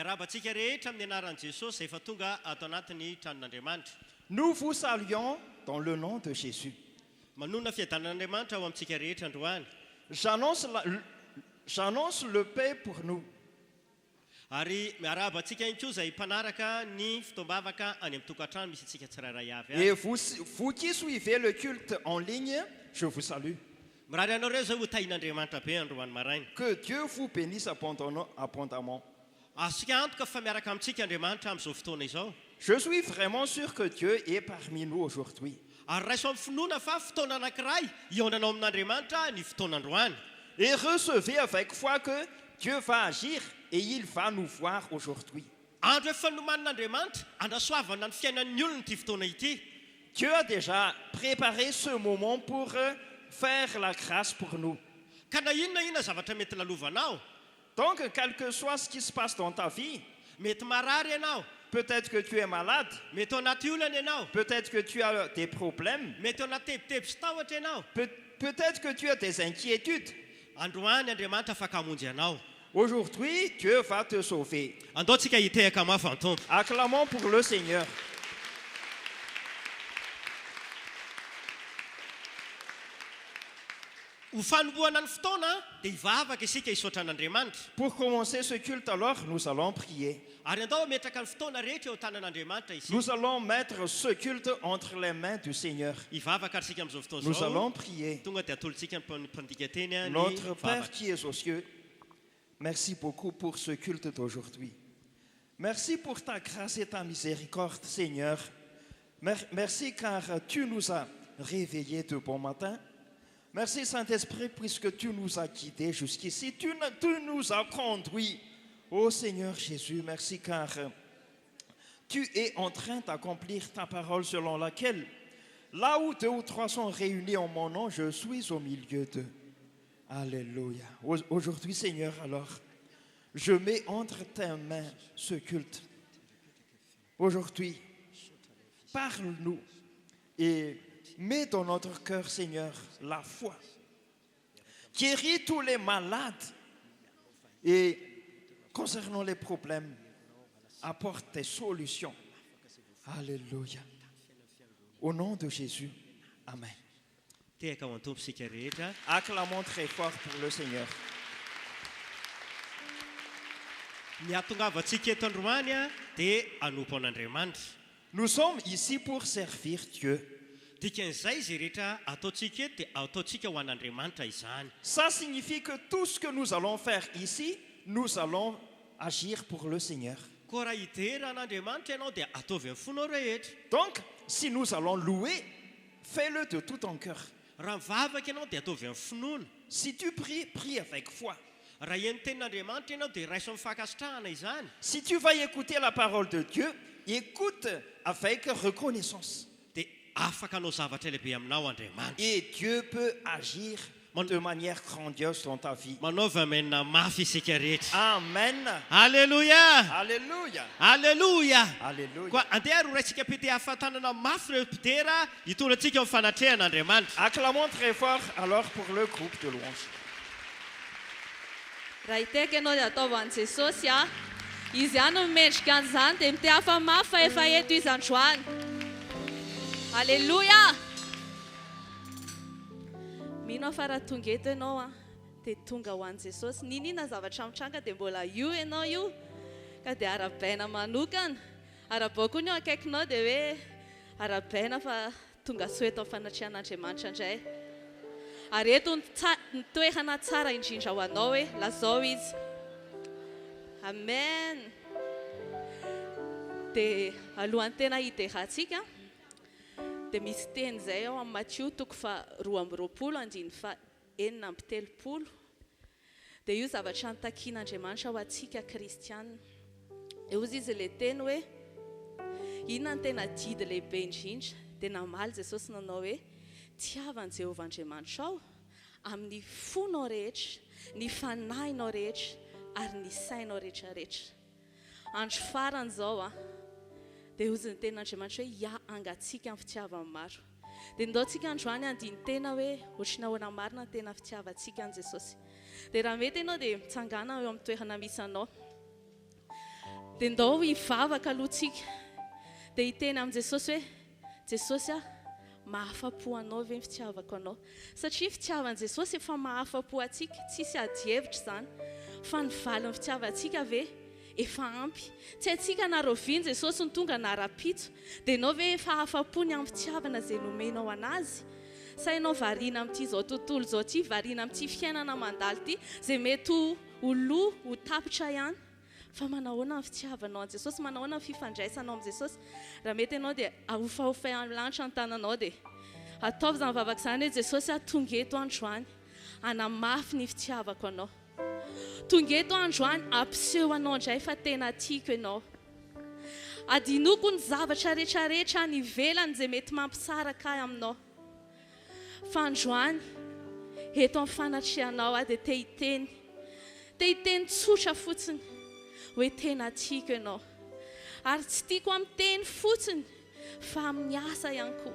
Miarabantsika rehetra amin'ny anaran'i Jesosy izay efa tonga ato anatin'ny tranon'Andriamanitra. Nous vous saluons dans le nom de Jésus. Manona fiadanan'Andriamanitra ao amintsika rehetra androany. J'annonce le paix pour nous. Ary miarabantsika ihany koa izay mpanaraka ny fitombavaka any amin'ny tokantrano misy antsika tsirairay avy Et avy. vous qui suivez le culte en ligne, je vous salue. Mirary anao ireo zao ho tahin'Andriamanitra be androany maraina. Que Dieu vous bénisse abondamment. Asika antoka fa miaraka amintsika Andriamanitra amin'izao fotoana izao. Je suis vraiment sûr que Dieu est parmi nous aujourd'hui. Ary raiso amin'ny finoana fa fotoana anankiray ionanao amin'Andriamanitra ny fotoana androany. Et recevez avec foi que Dieu va agir et il va nous voir aujourd'hui. Andro efa fanomanin'Andriamanitra andrasoavana ny fiainan'ny olona ity fotoana ity. Dieu a déjà préparé ce moment pour faire la grâce pour nous. Ka na inona zavatra mety lalovanao. Donc, quel que soit ce qui se passe dans ta vie, Mety marary ianao, peut-être que tu es malade, mety ao anaty olana ianao, peut-être que tu as des problèmes, mety ao anaty tebiteby sy tahotra ianao. peut-être que tu as des inquiétudes. Androany Andriamanitra afaka hamonjy anao. Aujourd'hui, Dieu va te sauver. Andaontsika hitehaka mafy ny Tompo. Acclamons pour le Seigneur. Ho fanombohana ny fotoana dia hivavaka isika hisaotra an'Andriamanitra. Pour commencer ce culte, alors, nous allons prier. Ary andao metraka ny fotoana rehetra eo tanan'Andriamanitra isika. Nous allons mettre ce culte entre les mains du Seigneur. Hivavaka ary isika amin'izao fotoana Nous izao. allons prier. Tonga dia atolontsika ny mpandika teny ny Notre Père vavaka. qui es aux cieux, merci beaucoup pour ce culte d'aujourd'hui. Merci pour ta grâce et ta miséricorde, Seigneur. Merci car tu nous as réveillés de bon matin. Merci Saint-Esprit puisque tu nous as guidés jusqu'ici. Tu nous as conduits. Ô Seigneur Jésus, merci car tu es en train d'accomplir ta parole selon laquelle, là où 2 ou 3 sont réunis en mon nom, je suis au milieu d'eux. Alléluia. Aujourd'hui, Seigneur, alors, je mets entre tes mains ce culte. Aujourd'hui, parle-nous et mets dans notre cœur, Seigneur, la foi. Guéris tous les malades et concernant les problèmes, apporte tes solutions. Alléluia. Au nom de Jésus, Amen. Tehaka ho an-Tompo isika rehetra. Acclamons très fort pour le Seigneur. Ny ahatongavantsika eto androany dia hanompo an'Andriamanitra. Nous sommes ici pour servir Dieu. Dikan'izay izay rehetra ataontsika eto dia ataontsika ho an'Andriamanitra izany. Ça signifie que tout ce que nous allons faire ici, nous allons agir pour le Seigneur. Koa raha hidery an'Andriamanitra ianao dia ataovy amin'ny fonao rehetra. Donc, si nous allons louer, fais-le de tout ton cœur. Raha mivavaka ianao dia ataovy amin'ny finoana. Si tu pries, prie avec foi. Raha eny tenin'Andriamanitra ianao dia raiso amin'ny fankasitrahana izany. Si tu vas écouter la parole de Dieu, écoute avec reconnaissance. Dia afaka hanao zavatra lehibe aminao Andriamanitra. Et Dieu peut agir de manière grandiose dans ta vie. Manaova menina mafy isika rehetra. Amen. Alléluia. Alléluia. Alléluia. Alléluia. Koa andeha roraitsika pete ahafantanana mafy ireo mpidera hitondra antsika amin'ny fanatrehan'Andriamanitra. Acclamons très fort alors pour le groupe de louanges. Raha hiteka ianao dia ataovy an'i Jesosy a. Izy ihany no mendrika an'izany dia mite hafa mafy fa efa eto izy androany. Alléluia. Mino aho fa raha tonga eto ianao a dia tonga ho an'i Jesosy. Ninona zavatra mitranga dia mbola io ianao io. Ka dia arabaina manokana. Arabao koa ny eo akaikinao dia hoe arabaina fa tonga soa eto amin'ny fanatrehan'Andriamanitra indray. Ary eto ny toerana tsara indrindra ho anao hoe lazao izy. Amen. Dia alohan'ny tena hiderantsika dia misy teny izay ao amin'ny Matthieu 2:20 dia io zavatra nitakian'Andriamanitra ho antsika kristianina. Eo izy ilay teny hoe inona ny tena didy lehibe indrindra dia namaly Jesosy nanao hoe tiavan'i Jehovah Andriamanitra ao amin'ny fonao rehetra, ny fanahinao rehetra ary ny sainao rehetrarehetra. Andro farany izao dia ozy ny tenin'Andriamanitra hoe angatsika amin'ny fitiavany maro. Dia ndaontsika androany andiny tena hoe ohatrany ahoana marina ny tena fitiavantsika an' Jesosy. Dia raha mety ianao dia mitsangana eo amin'ny toerana misy anao. dia ndao hivavaka alohantsika dia hiteny amin'i Jesosy hoe Jesosy mahafa-po anao ve ny fitiavako anao satria fitiavan'i Jesosy efa mahafa-po antsika tsisy adi-hevitra izany fa ny valin'ny fitiavantsika ve efa ampy tsy haintsika naroviany Jesosy ny tonga nara-pitso dia ianao ve efa afa-po ny amin'ny fitiavana izay nomenao anazy sa ianao variana amin'ity izao tontolo izao ity variana amin'ity fiainana mandalo ity izay mety ho loha ho tapitra ihany fa manahoana ny fitiavanao an Jesosy manahoana ny fifandraisanao amin'ny Jesosy raha mety ianao dia ahofahofa amin'ny lanitra ny tananao dia ataovy izany vavaka izany hoe Jesosy tonga eto androany hanamafy ny fitiavako anao tonga eto androany ampiseho anao indray fa tena tiako ianao adinoko ny zavatra rehetrarehetra ny velany izay mety mampisaraka ahy aminao fa androany eto amin'ny fanatrianao dia te hiteny tsotra fotsiny hoe tena tiako ianao ary tsy tiako amin'ny teny fotsiny fa amin'ny asa ihany koa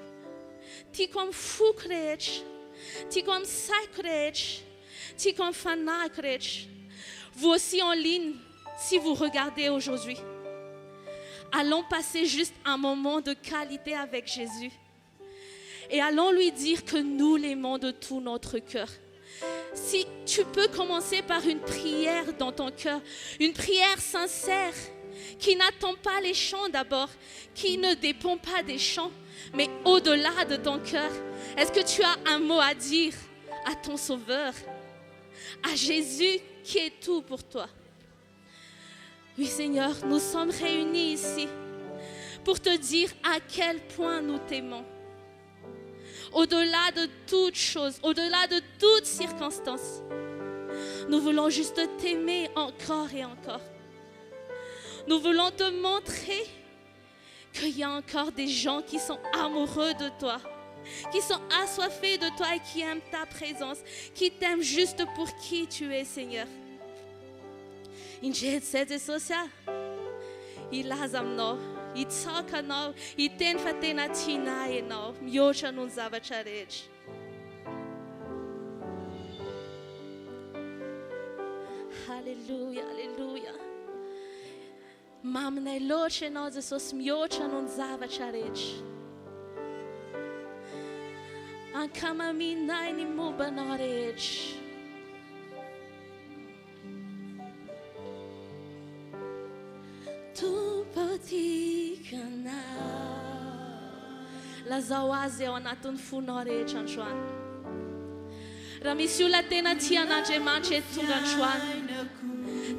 tiako amin'ny foko rehetra tiako amin'ny saiko rehetra tiako amin'ny fanahiko rehetra vous aussi en ligne si vous regardez aujourd'hui allons passer juste un moment de qualité avec Jésus et allons lui dire que nous l'aimons de tout notre cœur. Si tu peux commencer par une prière dans ton cœur, une prière sincère, qui n'attend pas les chants d'abord, qui ne dépend pas des chants, mais au-delà de ton cœur. Est-ce que tu as un mot à dire à ton Sauveur, à Jésus qui est tout pour toi? Oui Seigneur, nous sommes réunis ici pour te dire à quel point nous t'aimons. Au-delà de toute chose, au-delà de toute circonstance, nous voulons juste t'aimer encore et encore. Nous voulons te montrer qu'il y a encore des gens qui sont amoureux de toi, qui sont assoiffés de toi et qui aiment ta présence, qui t'aiment juste pour qui tu es, Seigneur. Injed sede sosia, ilazamno, itsakano, iten fatena tinaeno, miosha nun zavacharej. Hallelujah, hallelujah. Mamne loche no Jesus miosha nun zavacharej. Ankama minai ni mubanarej. Lazao azy ao anatin'ny fonao rehetra androany. Raha misy olona tena tian'Andriamanitra eto tonga androany,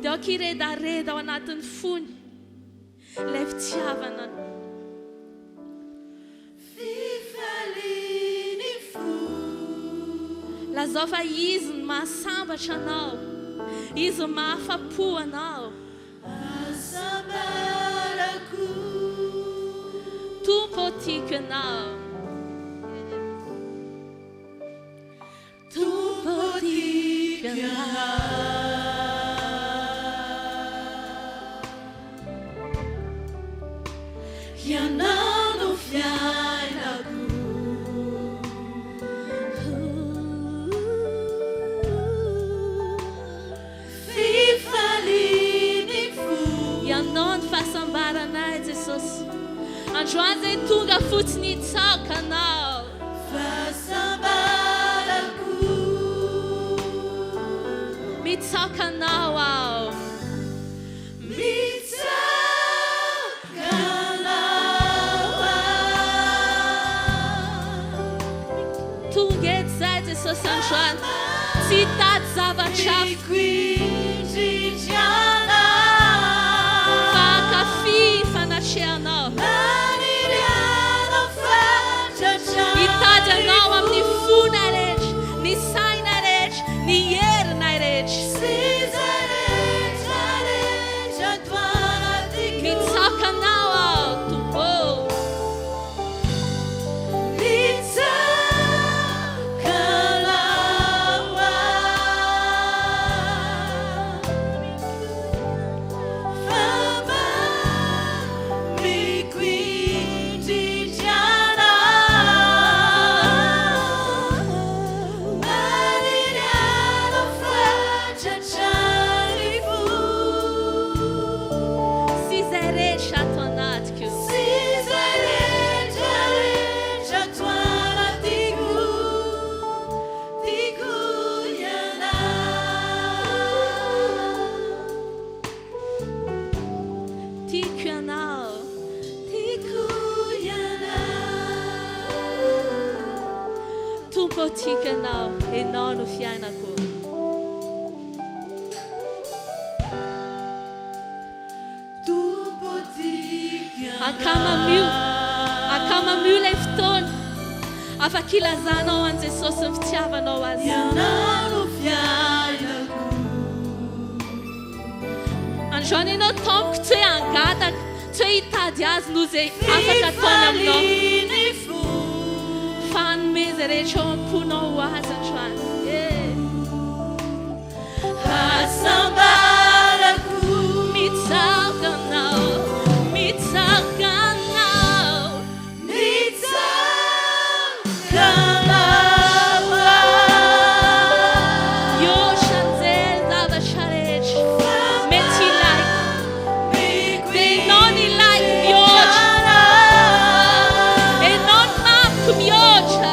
dia aoka hiredareda ao anatin'ny fony ilay fitiavana. Lazao fa izy no mahasambatra anao, izy no mahafa-po anao. Tu poti que não, tu poti que não. Ya não fiai na ya não faça ambarana Jesus. Androany zay tonga fotsiny itsaka anao. Mitsaka anao ao. Tonga eto zay Jesosy androany, tsy hitady zavatra fakafy fanatrehanao. Hitady anao amin'ny fona rehetra, ny saina rehetra, ny herina rehetra. Mitsaka anao ao tompo. Tsika anao, ianao no fiainako. Akamamio ilay fotoana afaka ilazanao an Jesosy ny fitiavanao azy. Androany ianao tampoko tsy hoe angataka, tsy hoe hitady azy noho izay afaka ataony aminao. Fa hanome izay rehetra ao am-ponao ho azy androany. Mitsaka anao, mitsaka anao, mitsaka anao. Mihoatra an'izay zavatra rehetra mety ilaiko, dia ianao no ilaiko mihoatra, ianao no namiko mihoatra,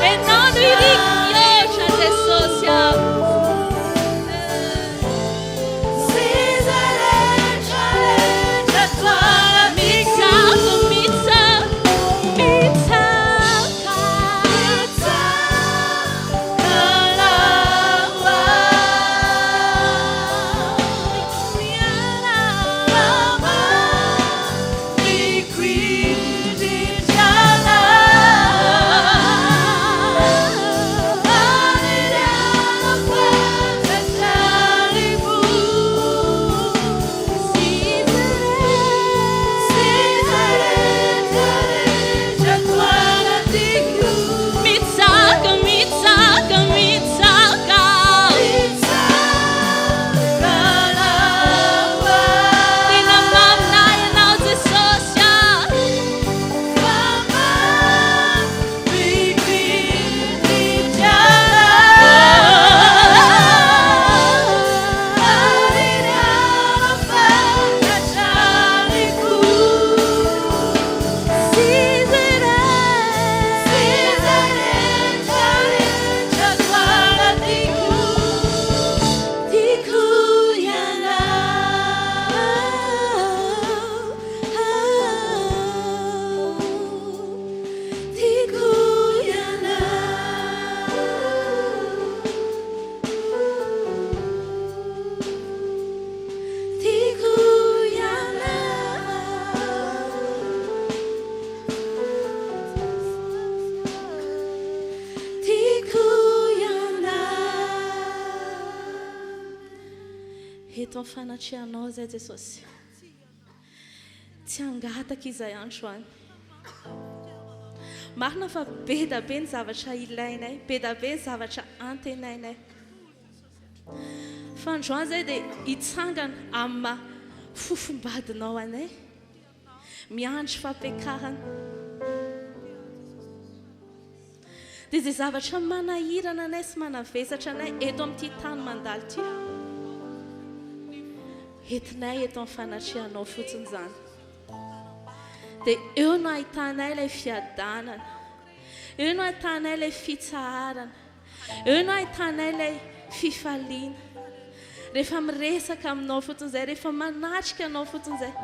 ianao no iriko mihoatra Jesosy aho. Eto amin'ny fanatrianao izay Jesosy, tsy hangataka izay androany. Marina fa be da be ny zavatra ilainay, be da be ny zavatra antenainay. Fa androany izay dia hitsangana amin'ny fofombadinao anay, miandry fampiakarana. Dia izay zavatra manahirana anay sy manavesatra anay eto amin'ity tany mandalo ity, entinay eto amin'ny fanatrianao fotsiny izany. Dia eo no ahitanay ilay fiadanana, eo no ahitanay ilay fitsaharana, eo no ahitanay ilay fifaliana. Rehefa miresaka aminao fotsiny izay, rehefa manatrika anao fotsiny izay,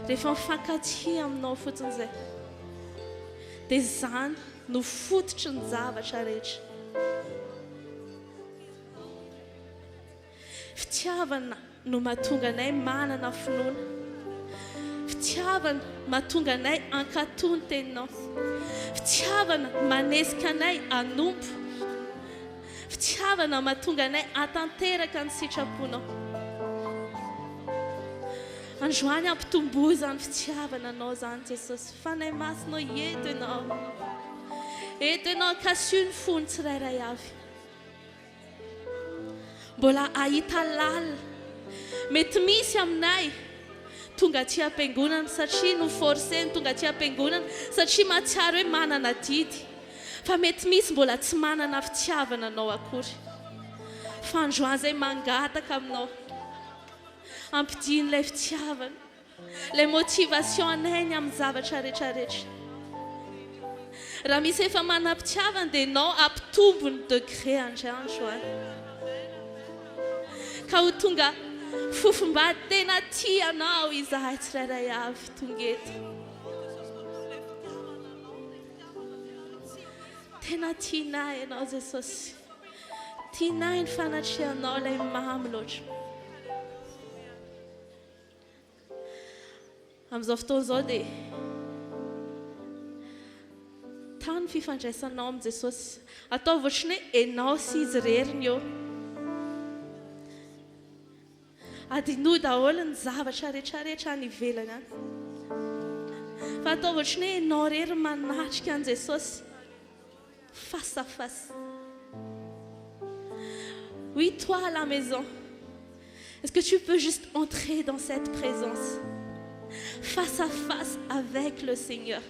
rehefa mifankatia aminao fotsiny izay, dia izany no fototry ny zavatra rehetra. Fitiavana no mahatonga anay manana finoana, fitiavana mahatonga anay ankatony teninao, fitiavana manesika anay anompo, fitiavana mahatonga anay atanteraka ny sitraponao. Androany ampitombo izany fitiavana anao izany Jesosy, fanahy masinao eto ianao, eto ianao akasio ny fony tsirairay avy. Mbola ahita lalina mety misy aminay tonga aty am-piangonana satria no forseny tonga aty am-piangonana satria mahatsiaro hoe manana didy, fa mety misy mbola tsy manana fitiavana anao akory. Fa androany izay mangataka aminao, ampidino ilay fitiavana, ilay motivation anay amin'ny zavatra rehetrarehetra. Raha misy efa manam-pitiavana dia ianao ampitombo ny degré androany, ka ho tonga fofombady tena tianao izahay tsirairay avy tonga eto. tena tianay ianao Jesosy. Tianay ny fanatrehanao ilay mamy loatra. Amin'izao fotoana izao dia tany fifandraisanao amin'ny Jesosy. Atao ohatran'ny hoe ianao sy izy reriny eo. Adinoa daholo ny zavatra rehetrarehetra any ivelany any. Fa atao ohatran'ny hoe ianao rery manatrika an'i Jesosy face à face. Oui, toi à la maison, est-ce que tu peux juste entrer dans cette présence face à face avec le Seigneur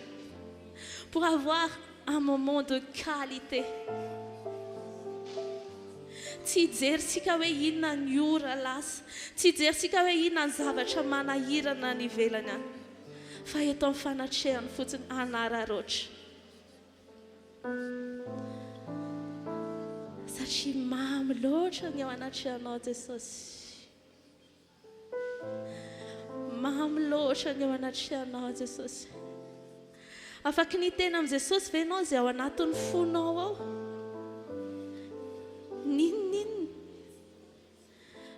pour avoir un moment de qualité? Tsy jerisika hoe inona ny ora lasa, tsy jerisika hoe inona ny zavatra manahirana ny ivelany any, fa eto amin'ny fanatrehany fotsiny anararoatra. Satria mamy loatra ny ao anatrehanao Jesosy. Mamy loatra ny ao anatrehanao Jesosy. Afaky ny tena amin'ny Jesosy ve ianao izay ao anatin'ny fonao ao? Ninninona?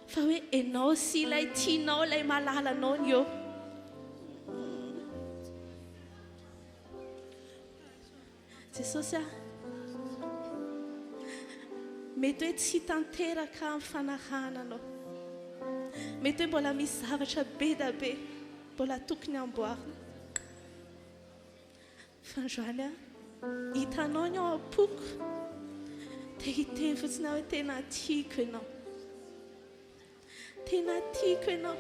Fa hoe ianao sy ilay tianao, ilay malalanao ny eo. Jesosy mety hoe tsy tanteraka amin'ny fanahananao. Mety hoe mbola misy zavatra be da be mbola tokony amboarina. Fa androany hitanao ny ao am-poko dia hiteny fotsiny hoe tena tiako ianao. Tena tiako ianao.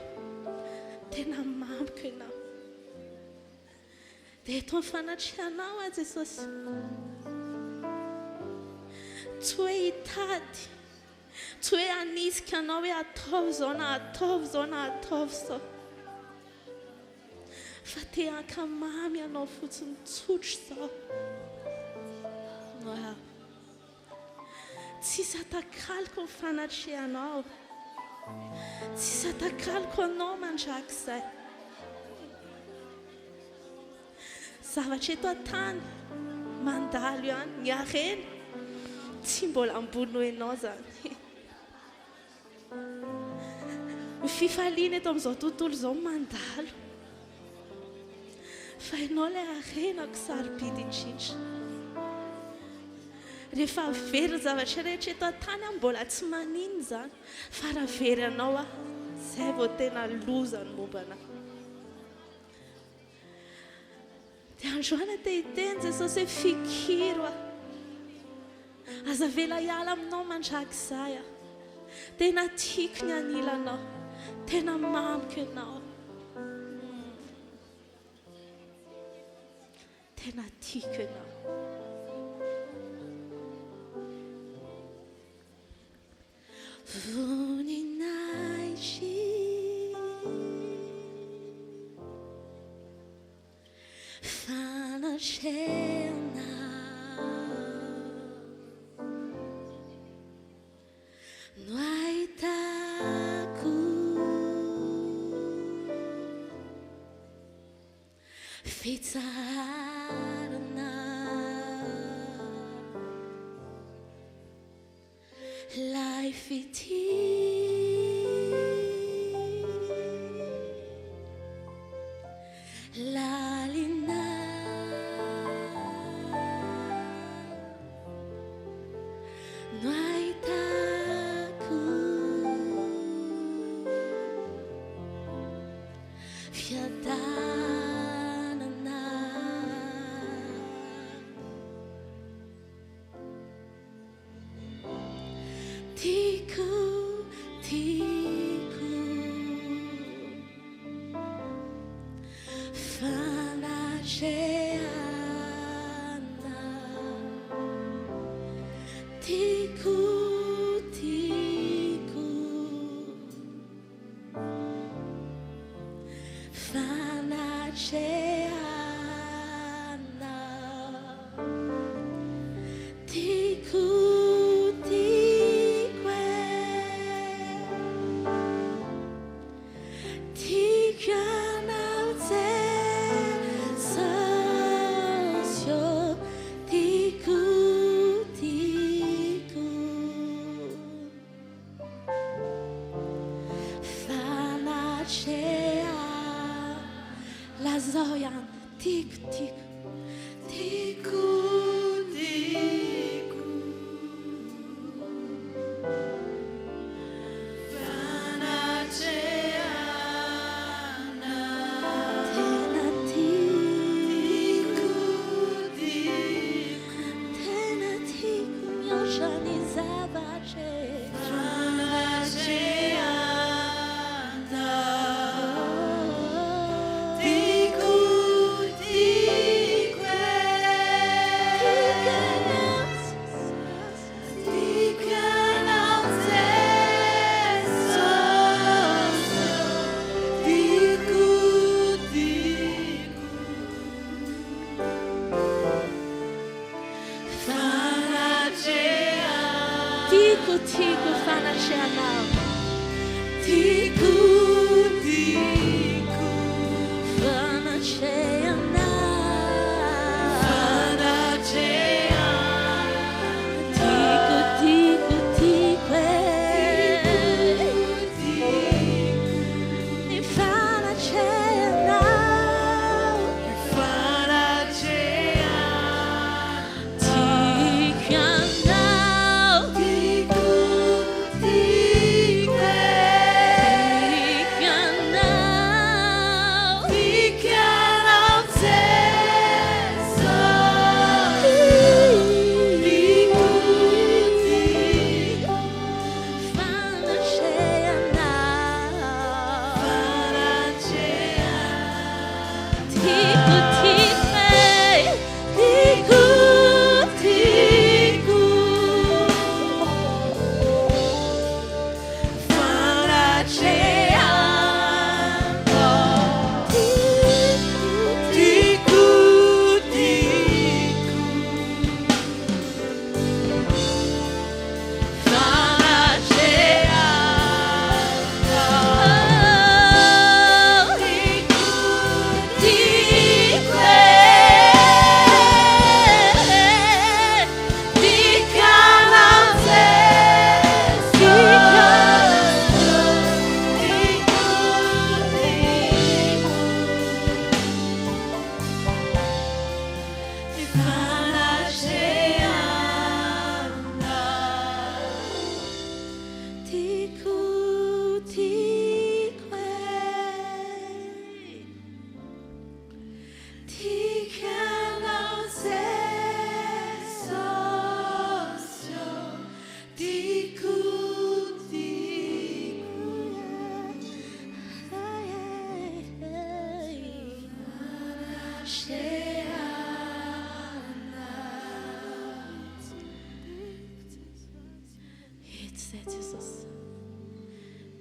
Tena mamiko ianao. Dia eto amin'ny fanatrehanao Jesosy. Tsy hoe hitady, tsy hoe hanisika anao hoe ataovy izao na ataovy izao na ataovy izao. Fa te hankamamy anao fotsiny tsotro izao. Tsisy atakaliko ny fanatrehanao. Tsisy atakaliko anao mandrakizay. Zavatra eto an-tany mandalo ihany, ny harena tsy mbola ambony ho ianao izany. Ny fifaliana eto amin'izao tontolo izao mandalo. Fa ianao ilay harenako sarobidy indrindra. Rehefa very ny zavatra rehetra eto an-tany mbola tsy manino izany. Fa raha very anao izay vao tena loza ny mombana. Dia androany te hiteny Jesosy hoe fikiro aza vela hiala aminao mandrakizay. Tena tiako ny anilanao. Tena mamiko ianao. Tena tiako ianao. Voninahitry fanatrehana no ahitako fitsarana life ity lalina no ahitako fiadanana tiako fanatreana tiako fanatreana tiako zao ihany tiako tiako fanatrehanao tiako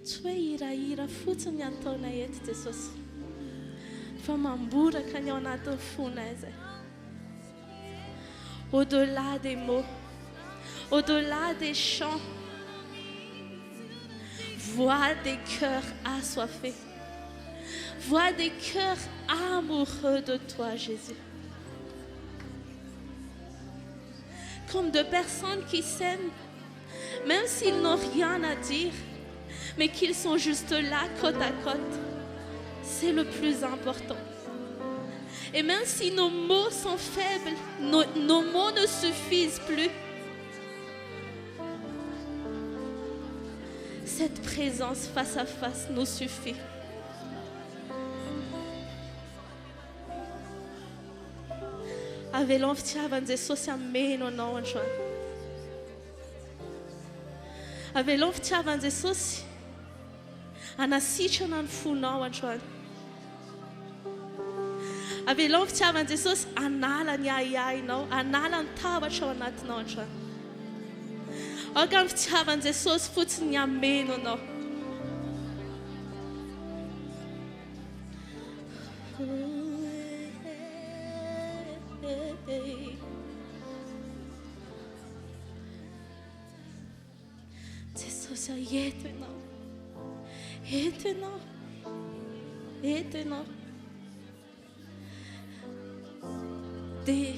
tsy hoe hirahira fotsiny ataona eto Jesosy fa mamboraka ny ao anatin'ny fonay zay au-delà des mots au-delà des chants vois des cœurs assoiffés, vois des cœurs amoureux de toi Jésus, comme de personnes qui s'aiment même s'ils n'ont rien à dire, mais qu'ils sont juste là, côte à côte. C'est le plus important. Et même si nos mots sont faibles, nos mots ne suffisent plus, cette présence face à face nous suffit. Avelao fitiavan'i Jesosy ameno anao androany. Avelao fitiavan'i Jesosy anasitrana ny fonao androany. Avelao fitiavan'i Jesosy anala ny ahiahinao, anala ny tahotra ao anatinao androany. Aoka ny fitiavan'i Jesosy fotsiny ny ameno anao. Jesosy eto ianao, eto ianao, eto ianao. Dia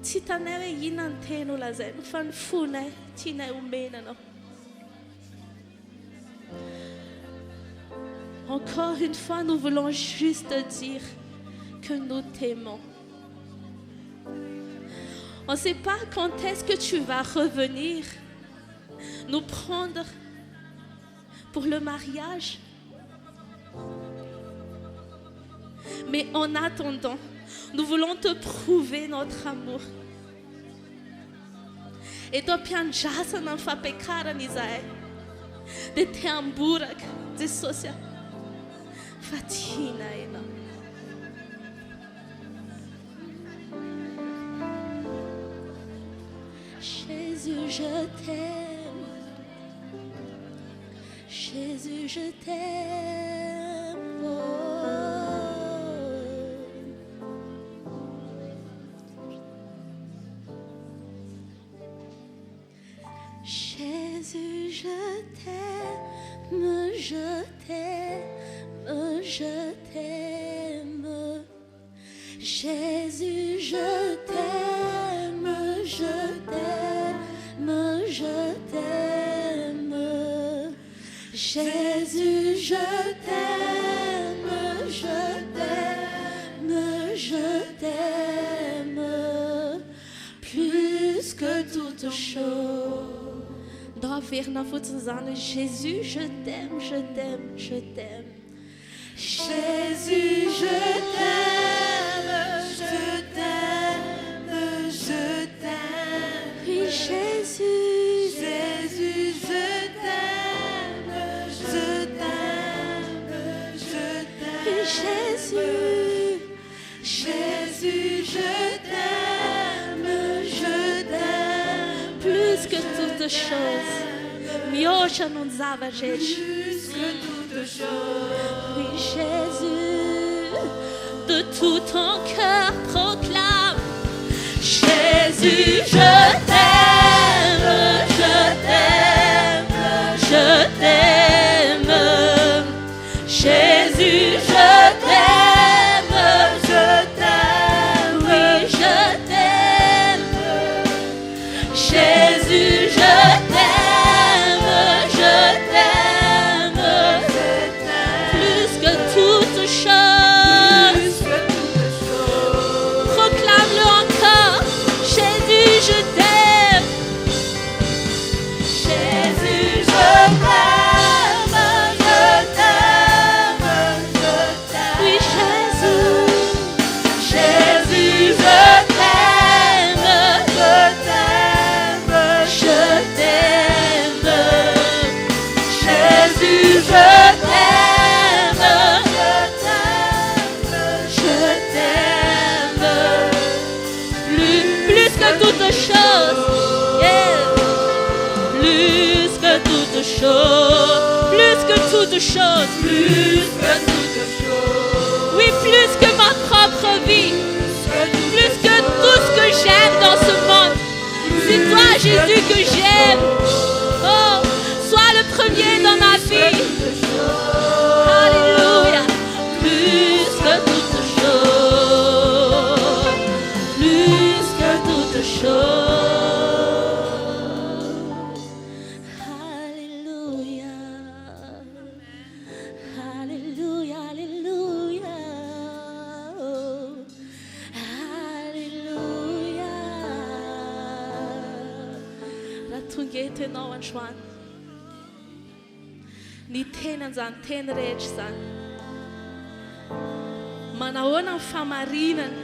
tsy hitanay hoe inona ny teny ho lazaina fa ny fonay tianay omena anao. Encore une fois, nous voulons juste dire que nous t'aimons. On ne sait pas quand est-ce que tu vas revenir nous prendre pour le mariage. Mais en attendant, nous voulons te prouver notre amour. Et toi, piangiasa non fa peccare Isaïe. De te amburak, de socia. Fatina ena. Jésus, je t'aime. Jésus, je t'aime. Oh. Jésus, je t'aime, je t'aime, je t'aime. Jésus, je t'aime, je t'aime, je t'aime. Jésus, je t'aime, je t'aime, je t'aime. Plus que toute chose. Doar weer naar voeten staan. Jésus, je t'aime, je t'aime, je t'aime. Jésus, je t'aime, je t'aime, je t'aime. Oui, Jésus, Jésus, je t'aime, je t'aime, je t'aime. Oui, Jésus, Jésus, je t'aime, je t'aime. Plus que toute chose. Miosha non zava, gente. Plus que toute chose. Oui, Jésus, de tout ton cœur proclame. Jésus, je t'aime, je t'aime, je t'aime. Jésus, je t'aime, je t'aime. Oui, je t'aime. Jésus, je t'aime, je t'aime, plus que toute chose. Proclame-le encore. Jésus, je t'aime. Jésus, je t'aime, je t'aime, je t'aime. Oui, Jésus, Jésus, je t'aime, je t'aime, je t'aime. Jésus, je t'aime, je t'aime. Plus que toute chose. Yeah. Plus que toute chose. Plus que toute chose. Plus que toute chose. Oui, plus que ma propre vie. Plus que tout ce que j'aime dans ce monde. C'est toi, Jésus, que j'aime. Oh, sois le premier dans ma vie. Alléluia. Plus que toute chose. Plus que toute chose. Alléluia. Alléluia. Alléluia. Oh. Alléluia. Ratungete no anshwan. Ny tenany zany teny rehetra zany. Manahoana ny famarinana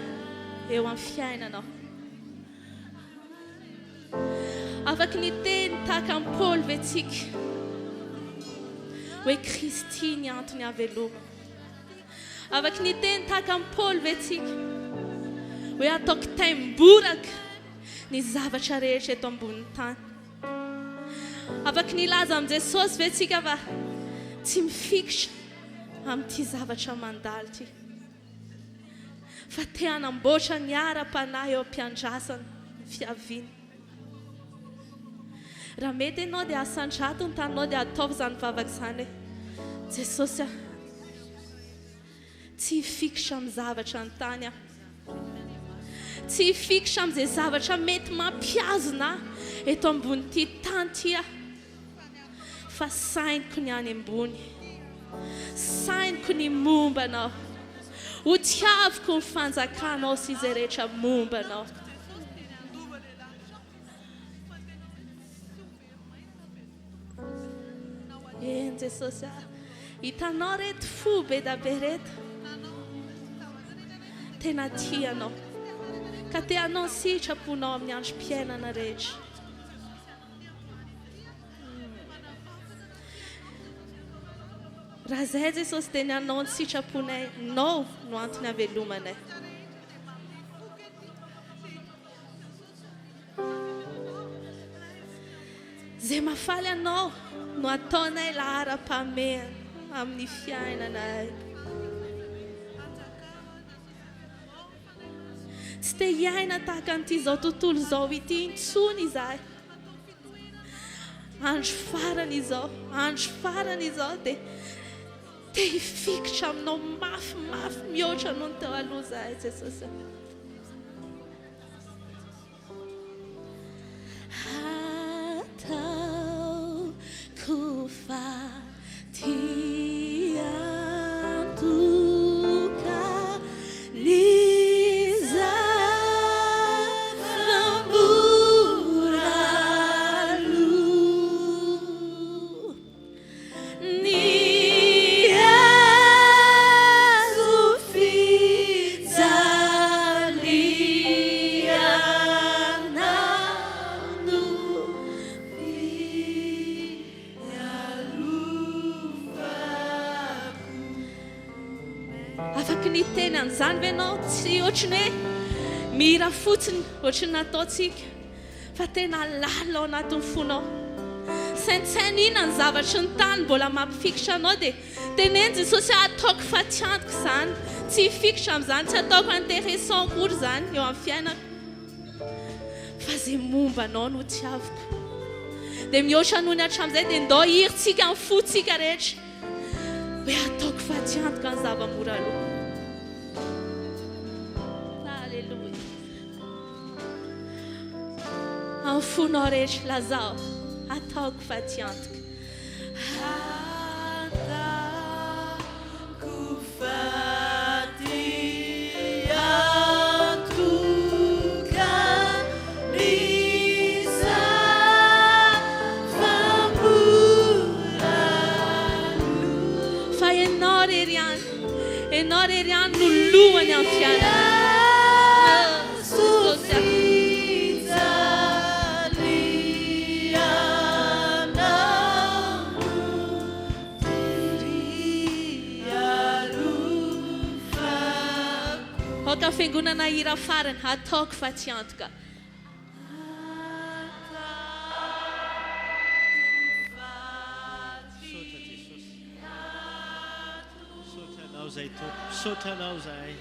eo amin'ny fiainanao. Afaka ny teny tahaka ny Paoly ve tsika hoe Kristy ny antony haveloma. Afaka ny teny tahaka ny Paoly ve tsika hoe ataoko taimboraka ny zavatra rehetra eto ambonin'ny tany. Afaka ny laza amin'i Jesosy ve tsika fa tsy mifikitra amin'ity zavatra mandalo ty. Fa te hanamboatra ny ara-panahy eo am-piandrasana ny fiaviana. Raha mety ianao dia asandrato ny tananao dia ataovy izany vavaka izany hoe Jesosy tsy hifikitra amin'ny zavatra ny tany aho. Tsy hifikitra amin'izay zavatra mety mampiazona eto ambon'ity tany ty aho. Fa sainiko ny any ambony. Sainiko ny momba anao. ho tiaviko ny fanjakanao sy izay rehetra mombanao. Eny Jesosy, hitanao reto fo be da be reto. Tena tianao. Ka te anao ny sitraponao amin'ny androm-piainana rehetra. Raha izay Jesosy dia ny anao ny sitraponay, nao no antony havelomanay. Izay mahafaly anao no ataonay lahara-pameha amin'ny fiainanay. Tsy te hiaina tahaka an'ity izao tontolo izao ity intsony izahay. Andro farany izao dia te hifikitra aminao mafimafy mihoatra noho ny teo aloha izahay Jesosy. Ataoko faty antoka ny afaka ny teny an'izany ve ianao tsy ohatrany hoe mihira fotsiny ohatrany nataontsika fa tena lala ao anatin'ny fonao. Saintsaina inona ny zavatra ny tany mbola mampifikitra anao dia teneny Jesosy ataoko faty antoka izany, tsy hifikitra amin'izany, tsy ataoko intéressant akory izany eo amin'ny fiainako. Fa izay momba anao no tiaviko. Dia mihoatra noho ny hatramin'izay dia ndao hirintsika ny fotsika rehetra. Hoe ataoko faty antoka ny zava-mora aloha. Halleluja. Amin'ny fonao rehetra lazao, ataoko faty antoka. Ataoko faty antoka ny zava-mora. Fa ianao rery ihany no lohany amin'ny fiainana. Ka fiangonana hira farany, ataoko faty antoka. Saotra Jesosy. Saotra anao izay tompo, saotra anao izahay.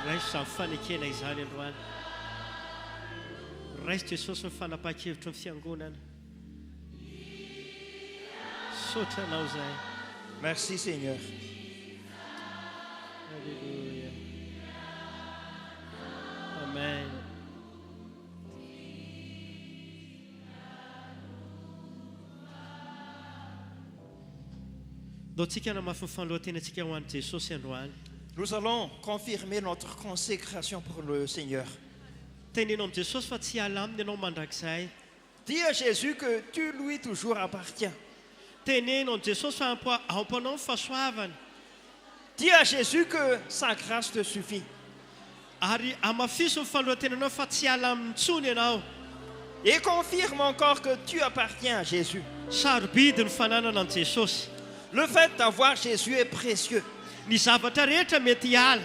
Raiso izany fanekena izany androany. Raiso Jesosy ny fanapahan-kevitra ny fiangonana. Saotra anao izahay. Merci Seigneur. Alléluia. Amen. Daontsika namafy ny fanolantenantsika ho an'i Jesosy androany. Nous allons confirmer notre consécration pour le Seigneur. Tenenao amin'i Jesosy fa tsy hiala aminy ianao mandrakizay. Dis à Jésus que tu lui toujours appartiens. Tenenao amin'i Jesosy fa ampanao ny fahasoavana. Dis à Jésus que sa grâce te suffit. Ary amafiso ny fanolantenanao fa tsy hiala amin'ny ntsony ianao. Et confirme encore que tu appartiens à Jésus. Sarobidy ny fananana an'i Jesosy. Le fait d'avoir Jésus est précieux. Ny zavatra rehetra mety hiala.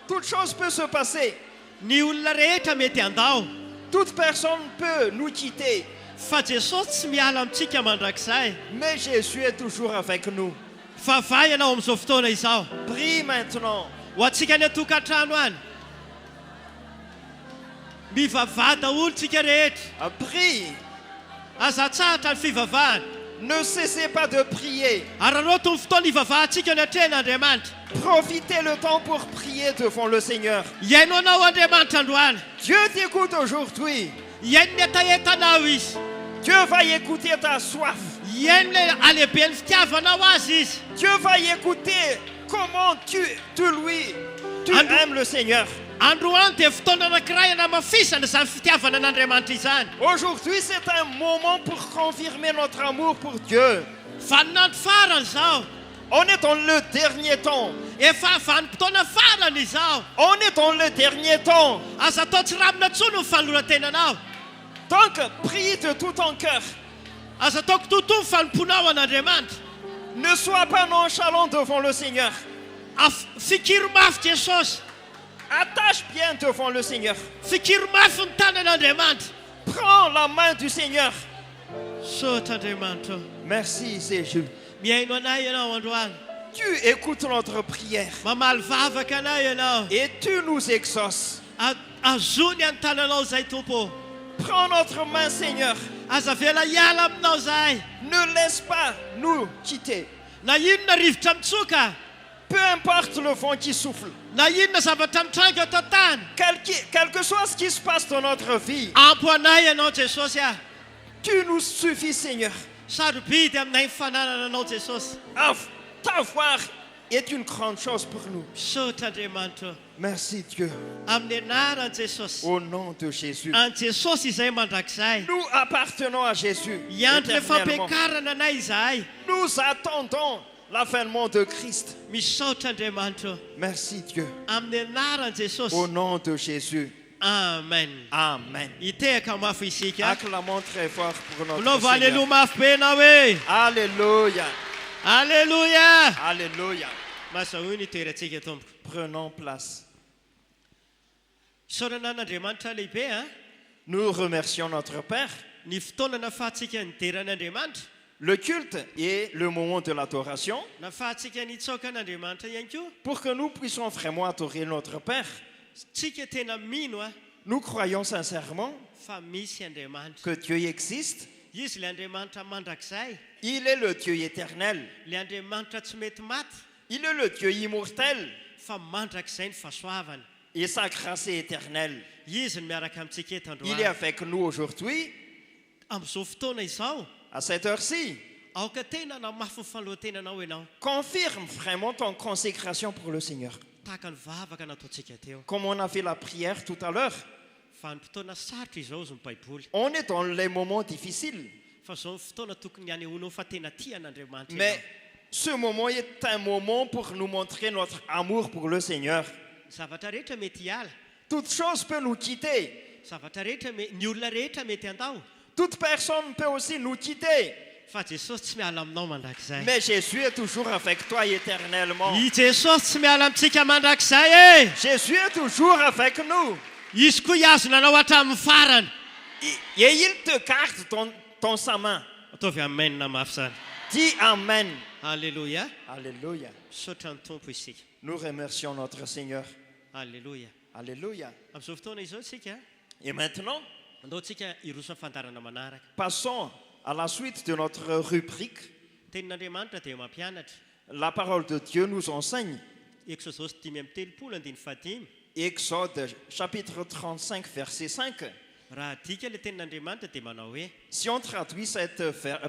Toute chose peut se passer. Ny olona rehetra mety handao. Toute personne peut nous quitter. Fa Jesosy tsy miala amintsika mandrakizay. Mais Jésus est toujours avec nous. Fa vai ianao amin'izao fotoana izao. Prie maintenant. Ho antsika ny atokantrano any. Mivavaha daholo tsika rehetra. Prie. Azatsahatra ny fivavahana. Ne cessez pas de prier. Ary anao tony fotoana ivavahantsika ny atren'Andriamanitra. Profitez le temps pour prier devant le Seigneur. Iaino anao Andriamanitra androany. Dieu t'écoute aujourd'hui. Iaino ny ataentanao izy. Dieu va écouter ta soif. Ien le alehibe ny fitiavanao azy izy. Dieu va y écouter comment tu aimes le Seigneur. Androany dia fotoana anankiray anamafisana izany fitiavana an'Andriamanitra izany. Aujourd'hui, c'est un moment pour confirmer notre amour pour Dieu. Vaninandro farany izao. On est dans le dernier temps. Efa vanim-potoana farany izao. On est dans le dernier temps. Aza atao tsy ramina intsony ny fanoloran-tenanao. Donc, prie de tout ton cœur. Aza ataoko totoa ny fanomponao an'Andriamanitra. Ne sois pas nonchalant devant le Seigneur. Fikiro mafy Jesosy. Attache bien devant le Seigneur. Fikiro mafy ny tanan'Andriamanitra. Prends la main du Seigneur. Saotra Andriamanitra. Merci, Jésus. Miaino anay ianao androany. Tu écoutes notre prière Mamaly vavaka anay ianao. et tu nous exauces. Azony any tananao zay tompo. Prends notre main, Seigneur. Aza vela hiala aminao zahay. Ne laisse pas nous quitter. Na inona rivotra mitsoka. Peu importe le vent qui souffle, Na inona zavatra mitranga eto an-tany. quel que soit ce qui se passe dans notre vie, Ampo anay ianao Jesosy a. tu nous suffis, Seigneur. Sarobidy aminay ny fananana anao Jesosy. T'avoir est une grande chose pour nous. Saotra Andriamanitra. Merci, Dieu. Amin'ny anaran'i Jesosy. Au nom de Jésus. An Jesosy izay mandrakizay. Nous appartenons à Jésus. Iandry le éternellement. fampiakarana anay izahay. Nous attendons l'avènement de Christ. Misaotra Andriamanitra. Merci, Dieu. Amin'ny anaran'i Jesosy. Au nom de Jésus. Amen. Amen. Itehaka mafy isika. Acclamons très fort pour notre Lova Seigneur. aleluia mafy be ianao hoe. Alléluia. Alléluia. Alléluia. Mazahoany itoerantsika tompoko. Prenons place. Isaorana an'Andriamanitra lehibe a. Nous remercions notre Père. Ny fotoana nafahantsika nideran'Andriamanitra. Le culte est le moment de l'adoration Nafahantsika nitsoaka an'Andriamanitra ihany koa. pour que nous puissions vraiment adorer notre Père. Tsika tena mino a Nous croyons sincèrement fa misy Andriamanitra. que Dieu existe. Izy le Andriamanitra mandrakizay. Il est le Dieu éternel. Le Andriamanitra tsy mety maty Il est le Dieu immortel. fa mandrakizay ny fahasoavana. Et sa grâce est éternelle. Izy ny miaraka amintsika eto Il est androany. avec nous aujourd'hui, Amin'izao fotoana izao à cette heure-ci. aoka tena namafy ny fanohantenanao ianao. Confirme vraiment ton consécration pour le Seigneur. Tahaka ny vavaka nataontsika teo. Comme on a fait la prière tout à l'heure, Vanim-potoana sarotra izao izy ny Baiboly. on est dans les moments difficiles. Fa zao ny fotoana tokony hanehoanao fa tena tian'Andriamanitra Mais ianao. ce moment est un moment pour nous montrer notre amour pour le Seigneur. Zavatra rehetra mety hiala. Toute chose peut nous quitter. Zavatra rehetra ny olona rehetra mety andao. Toute personne peut aussi nous quitter. Fa Jesosy tsy miala aminao mandrakizay. Mais Jésus est toujours avec toi éternellement. I Jesosy tsy miala amintsika mandrakizay e. Jésus est toujours avec nous. Izy koa hiazona anao hatramin'ny farany. Et il te garde dans sa main. Ataovy amen na mafy zany. Dis Amen. Alléluia. Alléluia. Saotra ny tompo isika. Nous remercions notre Seigneur. Alléluia. Alléluia. Amin'izao fotoana izao isika Et maintenant, andaontsika hiroso ny fandarana manaraka. passons à la suite de notre rubrique. Tenin'Andriamanitra dia mampianatra. La parole de Dieu nous enseigne. Exodosy 5:35. Exode chapitre 35, verset 5. Raha dika le tenin'Andriamanitra dia manao hoe Si on traduit cette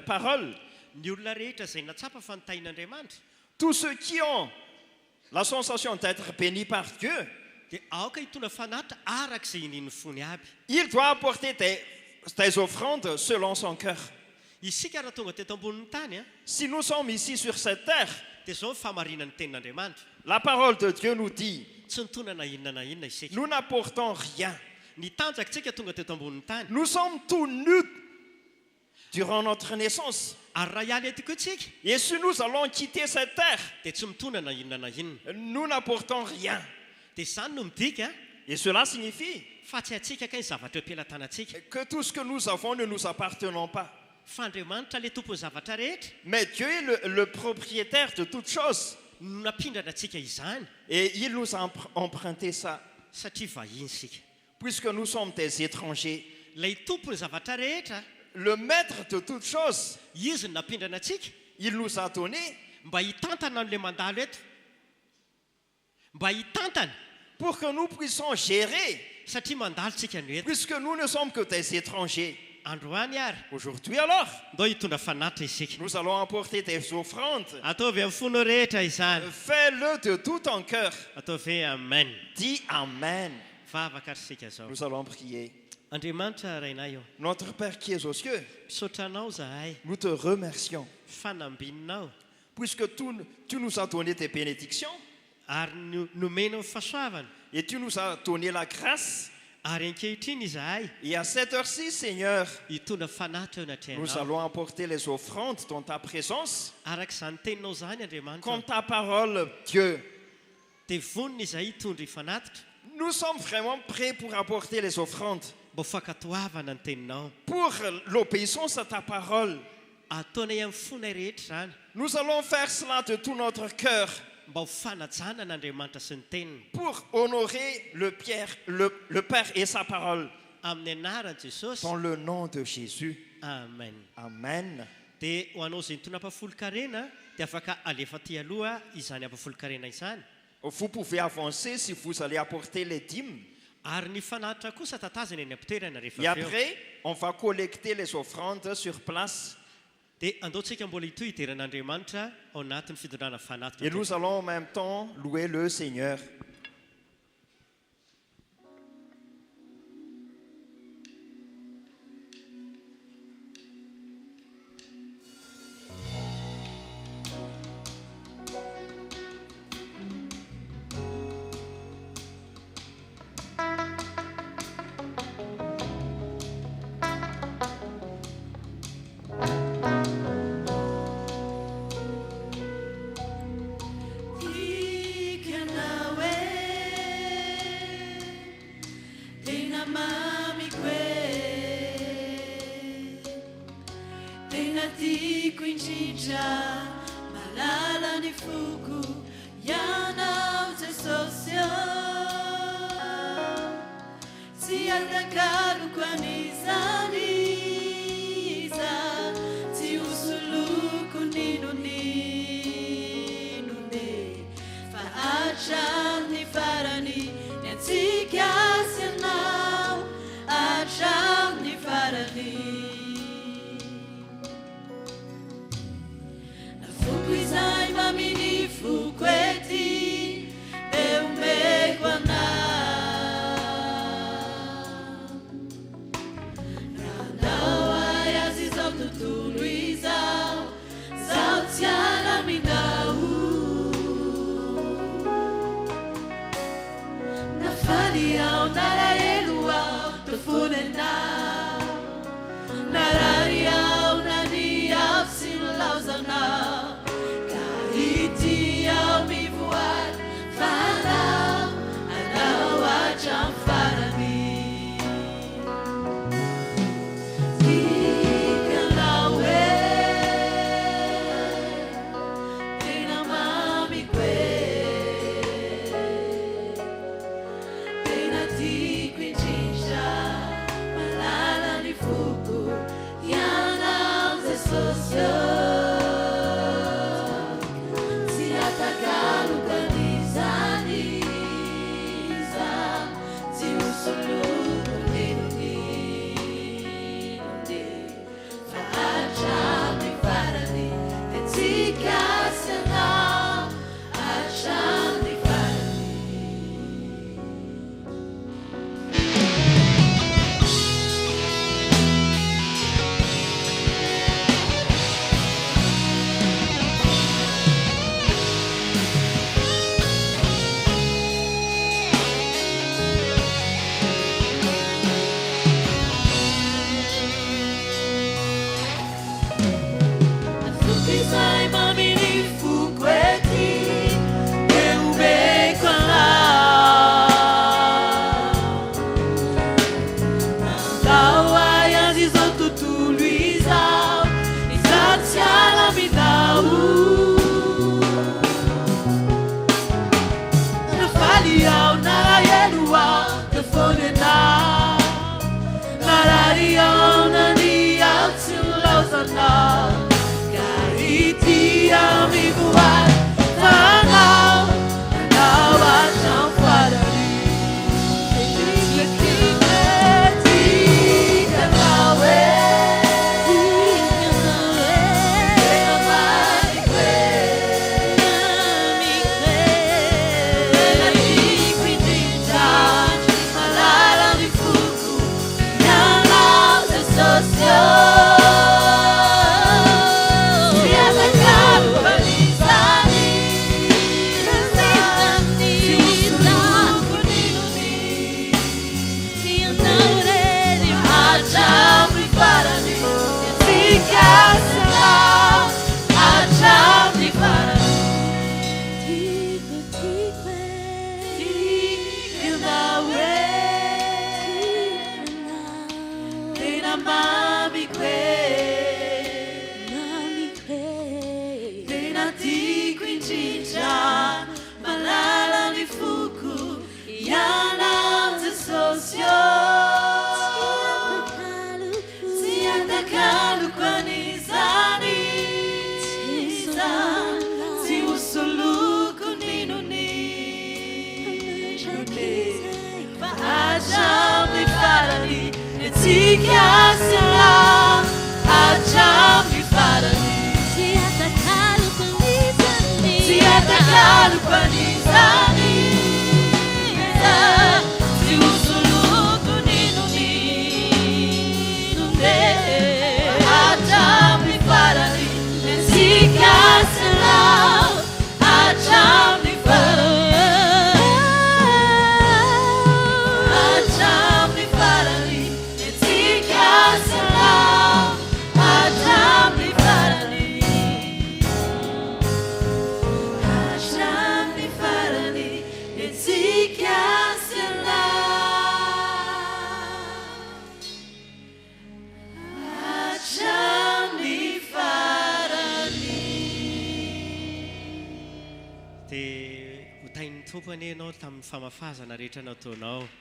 parole, ny olona rehetra izay natsapa fanotain'Andriamanitra tous ceux qui ont la sensation d'être bénis par Dieu, dia aoka hitondra fanatitra arak'izay ininy fony aby. il doit apporter des offrandes selon son cœur. Isika raha tonga teto ambonin'ny tany a Si nous sommes ici sur cette terre, dia zao ny famarinan'ny tenin'Andriamanitra. la parole de Dieu nous dit, Tsy nitondra na inona isika. nous n'apportons rien. Ny tanjakantsika tonga teto ambonin'ny tany. Nous sommes tout nus durant notre naissance. Ary raha hiala eto koa tsika Et si nous allons quitter cette terre, dia tsy mitondra na inona. nous n'apportons rien. Dia izany no midika Et cela signifie fa tsy hatsika kay ny zavatra am-pelatanantsika. que tout ce que nous avons ne nous appartenons pas. Fa Andriamanitra le tompon'ny zavatra rehetra Mais Dieu est le propriétaire de toutes choses. no nampindrana antsika izany Et il nous a emprunté ça. satria vahiny isika. Puisque nous sommes des étrangers, Ilay tompon'ny zavatra rehetra le maître de toutes choses, izy no nampindrana antsika il nous a donné mba hitantana an'le mandalo eto. Mba hitantana pour que nous puissions gérer. satria mandalo tsika no eto. Puisque nous ne sommes que des étrangers, androany ary Aujourd'hui alors, ndao hitondra fanatitra isika nous allons apporter des offrandes. ataovy amin'ny fona rehetra izany Fais-le de tout ton cœur. ataovy hoe amen Dis Amen. vavaka ary sika zao Nous allons prier. andriamanitra rainay eo Notre Père qui es aux cieux, misaotranao zahay nous te remercions fanambininao puisque tu nous as donné tes bénédictions ary nomena ny fahasoavana et tu nous as donné la grâce. ary ankehitriny izahay Et à cette heure-ci, Seigneur, hitondra fanatitra eo nous anatrehanao allons apporter les offrandes dans ta présence, arak'izany teninao zany andriamanitra comme ta parole, Dieu. dia vonina izahay hitondra fanatitra Nous sommes vraiment prêts pour apporter les offrandes, mba fakatoavana ny teninao pour l'obéissance à ta parole. ataonay amin'ny fonay rehetra zany Nous allons faire cela de tout notre cœur mba ho fanajana n'andriamanitra sy ny teniny pour honorer le Père et sa parole. amin'ny anaran'i jesosy Dans le nom de Jésus. amen Amen. dia ho anao izay nitona ampafolo-karena dia afaka alefa ty aloha izany ampafolo-karena izany Vous pouvez avancer si vous allez apporter les dîmes. ary ny fanatitra kosa tatazana eny am-pitoerana Et rehefa avy eo après, on va collecter les offrandes sur place. dia andaontsika mbola ito hideran'andriamanitra ao anatin'ny fidondrana fanatitra Et nous allons en même temps louer le Seigneur. Gari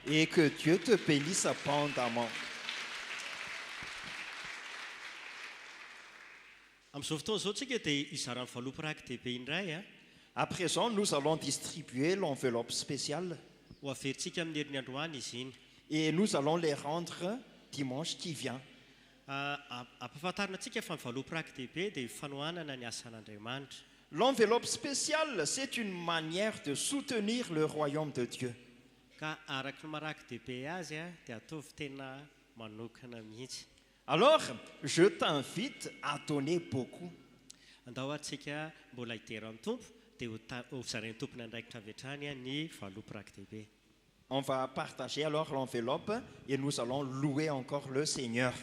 Et que Dieu te bénisse abondamment. À présent, nous allons distribuer l'enveloppe spéciale et nous allons les rendre dimanche qui vient. L'enveloppe spéciale, c'est une manière de soutenir le royaume de Dieu. Alors, je t'invite à donner beaucoup. On va partager alors l'enveloppe et nous allons louer encore le Seigneur.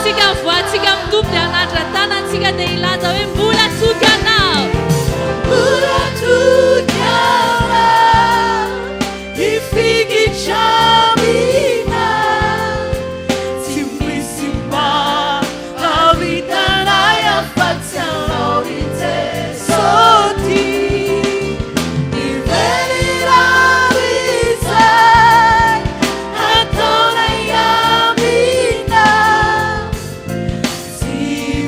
antsika voantsika amin'ny tompo dia anatra tanantsika dia ilaza hoe mbola tsoky anao. Mbola tsoky anao, ifikitramina, tsy misy mahavitanay afa-tsy anao i Jesosy. Niveliramisay ataonay amina, tsy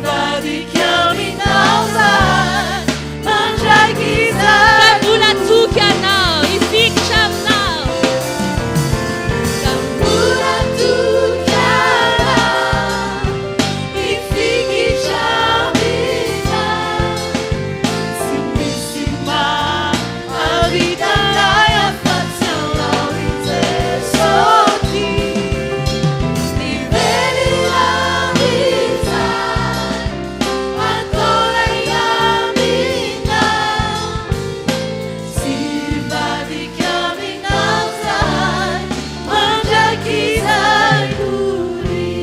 vadika aminao zay mandraiky zay. Ka mbola tsoky anao ifikitra aminao. Ka mbola tsoky anao, ifikitramina, tsy misy mahavitanay afa-tsy anao i Jesosy. Niveliramisay ataonay amina, tsy vadika aminao zay mandraiky zay kory.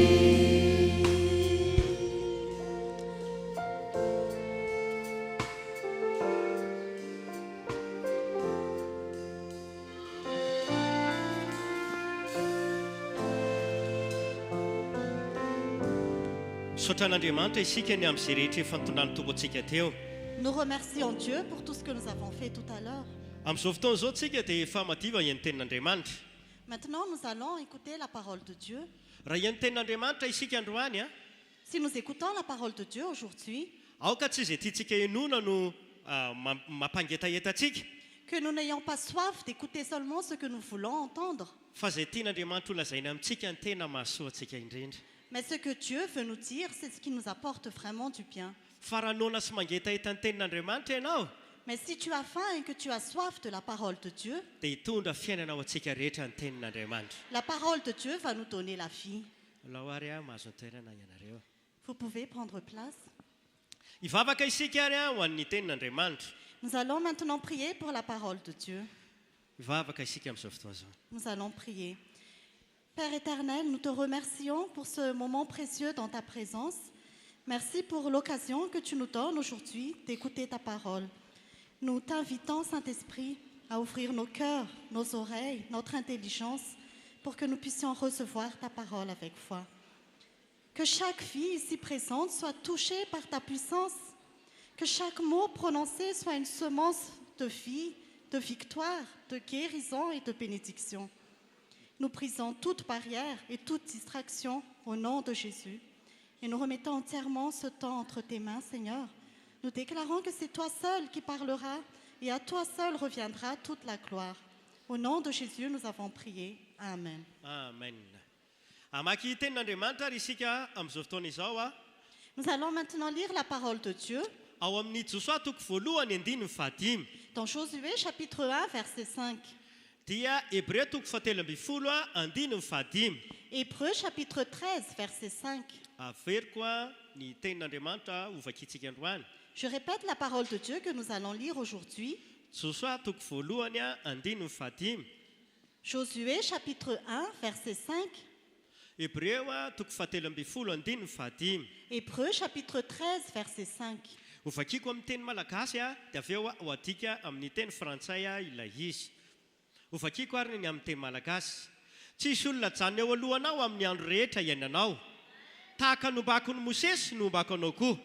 Misaotra an'Andriamanitra isika ny amin'izay rehetra efa nitondrany tompo antsika teo. Nous remercions Dieu pour tout ce que nous avons fait tout à l'heure. Amin'izao fotoana izao tsika dia efa madiva ian'ny tenin'Andriamanitra. Maintenant, nous allons écouter la parole de Dieu. Raha ian'ny tenin'Andriamanitra isika androany a, Si nous écoutons la parole de Dieu aujourd'hui, aoka tsy izay tiantsika henona no mampangetahetatsika, que nous n'ayons pas soif d'écouter seulement ce que nous voulons entendre, fa izay tian'Andriamanitra ho lazaina amintsika ny tena mahasoa antsika indrindra. mais ce que Dieu veut nous dire, c'est ce qui nous apporte vraiment du bien. Fa raha nona sy mangetaheta ny tenin'Andriamanitra ianao, Mais si tu as faim et que tu as soif de la parole de Dieu, dia hitondra fiainana ao antsika rehetra ny tenin'Andriamanitra. la parole de Dieu va nous donner la vie. Laoary a mahazo ny toerana ianareo. Vous pouvez prendre place. Hivavaka isika ary a ho an'ny tenin'Andriamanitra. Nous allons maintenant prier pour la parole de Dieu. Hivavaka isika amin'izao fotoana izao. Nous allons prier. Père éternel, nous te remercions pour ce moment précieux dans ta présence. Merci pour l'occasion que tu nous donnes aujourd'hui d'écouter ta parole. Nous t'invitons, Saint-Esprit, à ouvrir nos cœurs, nos oreilles, notre intelligence, pour que nous puissions recevoir ta parole avec foi. Que chaque vie ici présente soit touchée par ta puissance, que chaque mot prononcé soit une semence de vie, de victoire, de guérison et de bénédiction. Nous brisons toute barrière et toute distraction au nom de Jésus. Et nous remettons entièrement ce temps entre tes mains, Seigneur. Nous déclarons que c'est toi seul qui parleras et à toi seul reviendra toute la gloire. Au nom de Jésus, nous avons prié. Amen. Amen. Amaky tenin'Andriamanitra ary isika amin'izao fotoana izao a, Nous allons maintenant lire la parole de Dieu ao amin'ny Josoa toko voalohany andiny fahadimy, dans Josué chapitre 1, verset 5. dia Hébreu toko fahatelo amby folo a andiny fahadimy. Hébreu chapitre 13, verset 5. Averiko a ny tenin'Andriamanitra hovakitsika androany. Je répète la parole de Dieu que nous allons lire aujourd'hui. Josoa toko voalohany a andiny fahadimy. Josué chapitre 1, verset 5. Hébreu a toko fahatelo amby folo andiny fahadimy. Hébreu chapitre 13, verset 5. Hovakiko amin'ny teny malagasy a, dia avy eo ho adika amin'ny teny frantsay a ilay izy. Hovakiko ary ny amin'ny teny malagasy. Tsisy olona jany eo alohanao amin'ny andro rehetra iainanao. Tahaka nombako ny Mosesy nombako anao koa.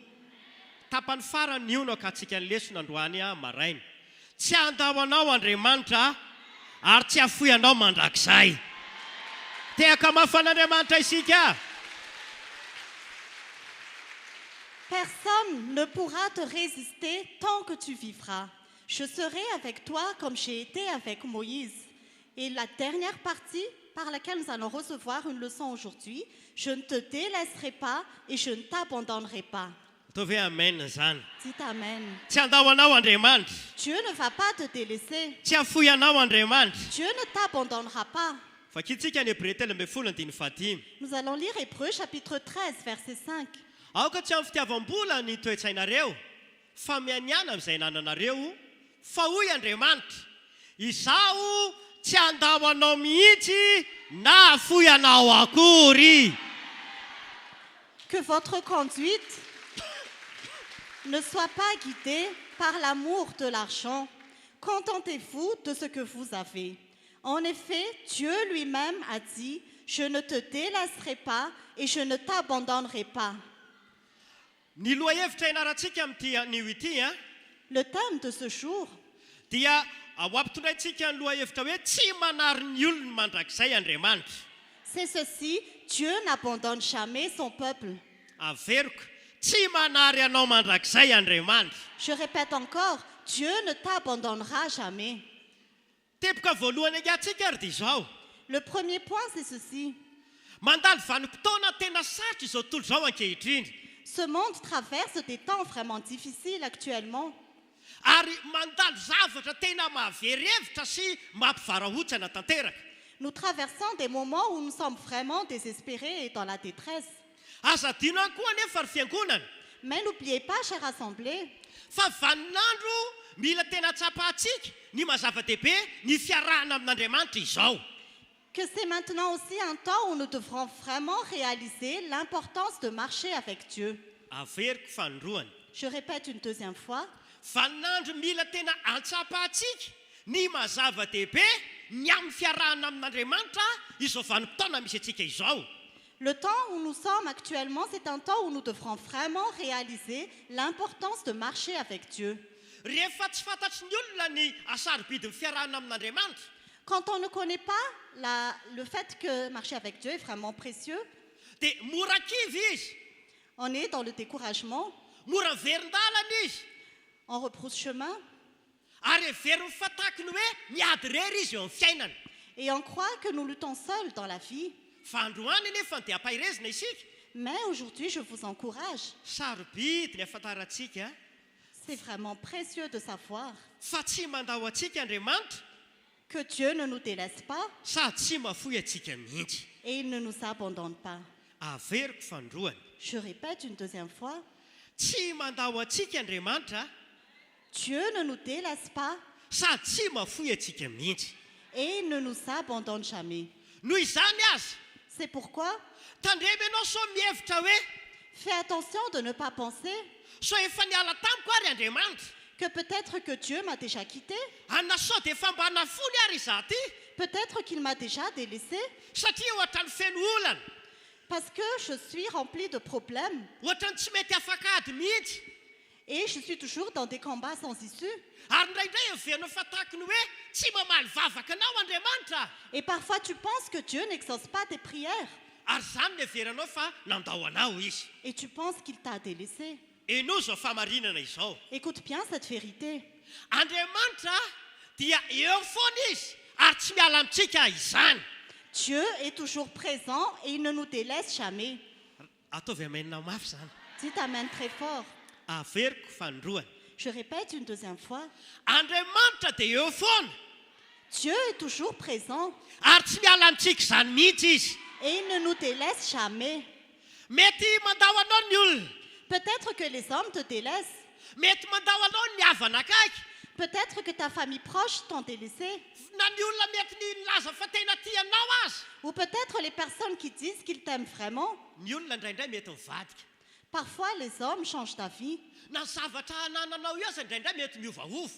Tapany farany ny ono akatsika ny lesona androany a maraina. Tsy andao anao Andriamanitra ary tsy afoy anao mandrakizay. Tehaka mafan'Andriamanitra isika. Personne ne pourra te résister tant que tu vivras. Je serai avec toi comme j'ai été avec Moïse. Et la dernière partie par laquelle nous allons recevoir une leçon aujourd'hui, je ne te délaisserai pas et je ne t'abandonnerai pas. Tovy amen zany. Dites Amen. Tsy andao anao Andriamanitra. Dieu ne va pas te délaisser. Tsy afoy anao Andriamanitra. Dieu ne t'abandonnera pas. Fakitsika ny Hébreu telo amby folo andiny fahadimy. Nous allons lire Hébreu chapitre 13, verset 5. Aoka tsy amin'ny fitiavam-bola ny toetsainareo, fa mianiana amin'izay nananareo, fa hoy Andriamanitra, izaho tsy andao anao mihitsy na afoy anao akory. Que votre conduite ne soit pas guidée par l'amour de l'argent. Contentez-vous de ce que vous avez. En effet, Dieu lui-même a dit, je ne te délaisserai pas et je ne t'abandonnerai pas. Ny lohahevitra ianarantsika amin'ity anio ity a Le thème de ce jour, dia ampitondraintsika ny lohahevitra hoe tsy manary ny olona mandrakizay Andriamanitra. c'est ceci, Dieu n'abandonne jamais son peuple. Averiko, tsy manary anao mandrakizay Andriamanitra. Je répète encore, Dieu ne t'abandonnera jamais. Teboka voalohany angatsika ary dia izao. Le premier point, c'est ceci. Mandalo vanim-potoana tena sarotra izao tontolo izao ankehitriny. Ce monde traverse des temps vraiment difficiles actuellement. Ary mandalo zavatra tena mahaverevitra sy mampivarahontsana tanteraka. Nous traversons des moments où nous sommes vraiment désespérés et dans la détresse. Aza adino ihany koa anefa ry fiangonana. Mais n'oubliez pas, chère assemblée, Fa vaninandro mila tena tsapahantsika ny mazava-dehibe ny fiarahana amin'Andriamanitra izao. que c'est maintenant aussi un temps où nous devrons vraiment réaliser l'importance de marcher avec Dieu. Averiko fanondroany. Je répète une deuxième fois, Vaninandro mila tena antsapahantsika ny mazava-dehibe ny amin'ny fiarahana amin'Andriamanitra izao vanim-potoana misy antsika izao. le temps où nous sommes actuellement, c'est un temps où nous devrons vraiment réaliser l'importance de marcher avec Dieu. Rehefa tsy fantatry ny olona ny asarobidin'ny fiarahana amin'Andriamanitra, Quand on ne connaît pas le fait que marcher avec Dieu est vraiment précieux, dia mora kivy izy, on est dans le découragement, mora verin-dalana izy, on rebrousse chemin ary very mifataki ny hoe miady rery izy eo amin'ny fiainana. et on croit que nous luttons seuls dans la vie. Fa androany nefa dia ampahirezina isika. Mais aujourd'hui, je vous encourage. Sarobidy ny ahafantarantsika C'est vraiment précieux de savoir fa tsy mandao antsika Andriamanitra que Dieu ne nous délaisse pas sady tsy mafoy antsika mihitsy. et il ne nous abandonne pas. Averiko fandroany. Je répète une deuxième fois, Tsy mandao antsika Andriamanitra Dieu ne nous délaisse pas sady tsy mafoy antsika mihitsy. et il ne nous abandonne jamais. Noho izany aza, C'est pourquoi, tandremy ianao so mihevitra hoe fais attention de ne pas penser so efa niala tamiko ary Andriamanitra. que peut-être que Dieu m'a déjà quitté, Anona sao dia efa mba nafony ary izaho ty, peut-être qu'il m'a déjà délaissé, satria ohatra ny feno olana, parce que je suis remplie de problèmes ohatra ny tsy mety afaka ady mihitsy. et je suis toujours dans des combats sans issue. Ary indraindray heverina fatahaka ny hoe tsy mamaly vavaka anao Andriamanitra. Et parfois tu penses que Dieu n'exauce pas tes prières Ary zany ny heveranao fa nandao anao izy. et tu penses qu'il t'a délaissé. Eno zao famarinana izao. Écoute bien cette vérité. Andriamanitra dia eo foana izy ary tsy miala amintsika izany. Dieu est toujours présent et il ne nous délaisse jamais. Ataovy ameninao mafy zany. Dites Amen très fort. Averiko fandroany. Je répète une deuxième fois. Andriamanitra dia eo foana Dieu est toujours présent ary tsy miala amintsika izany mihitsy izy. et il ne nous délaisse jamais. Mety mandao anao ny olona, Peut-être que les hommes te délaissent. mety mandao anao ny havana akaiky, Peut-être que ta famille proche t'ont délaissé. na ny olona mety ny laza fa tena tianao aza. Ou peut-être les personnes qui disent qu'ils t'aiment vraiment. Ny olona indraindray mety mivadika. Parfois, les hommes changent ta vie. Na ny zavatra anananao io aza indraindray mety miovaova.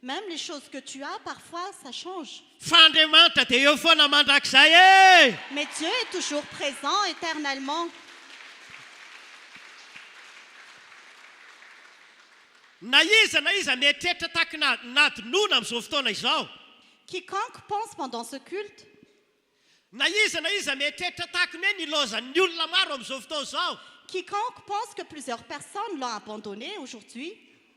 Même les choses que tu as, parfois, ça change. Fa Andriamanitra dia eo foana mandrakizay e. Mais Dieu est toujours présent éternellement. Na iza mietreritra tahaka nadinoana amin'izao fotoana izao. Quiconque pense pendant ce culte, Na iza mietreritra tahaka ny hoe nilozan'ny olona maro amin'izao fotoana izao. quiconque pense que plusieurs personnes l'ont abandonné aujourd'hui,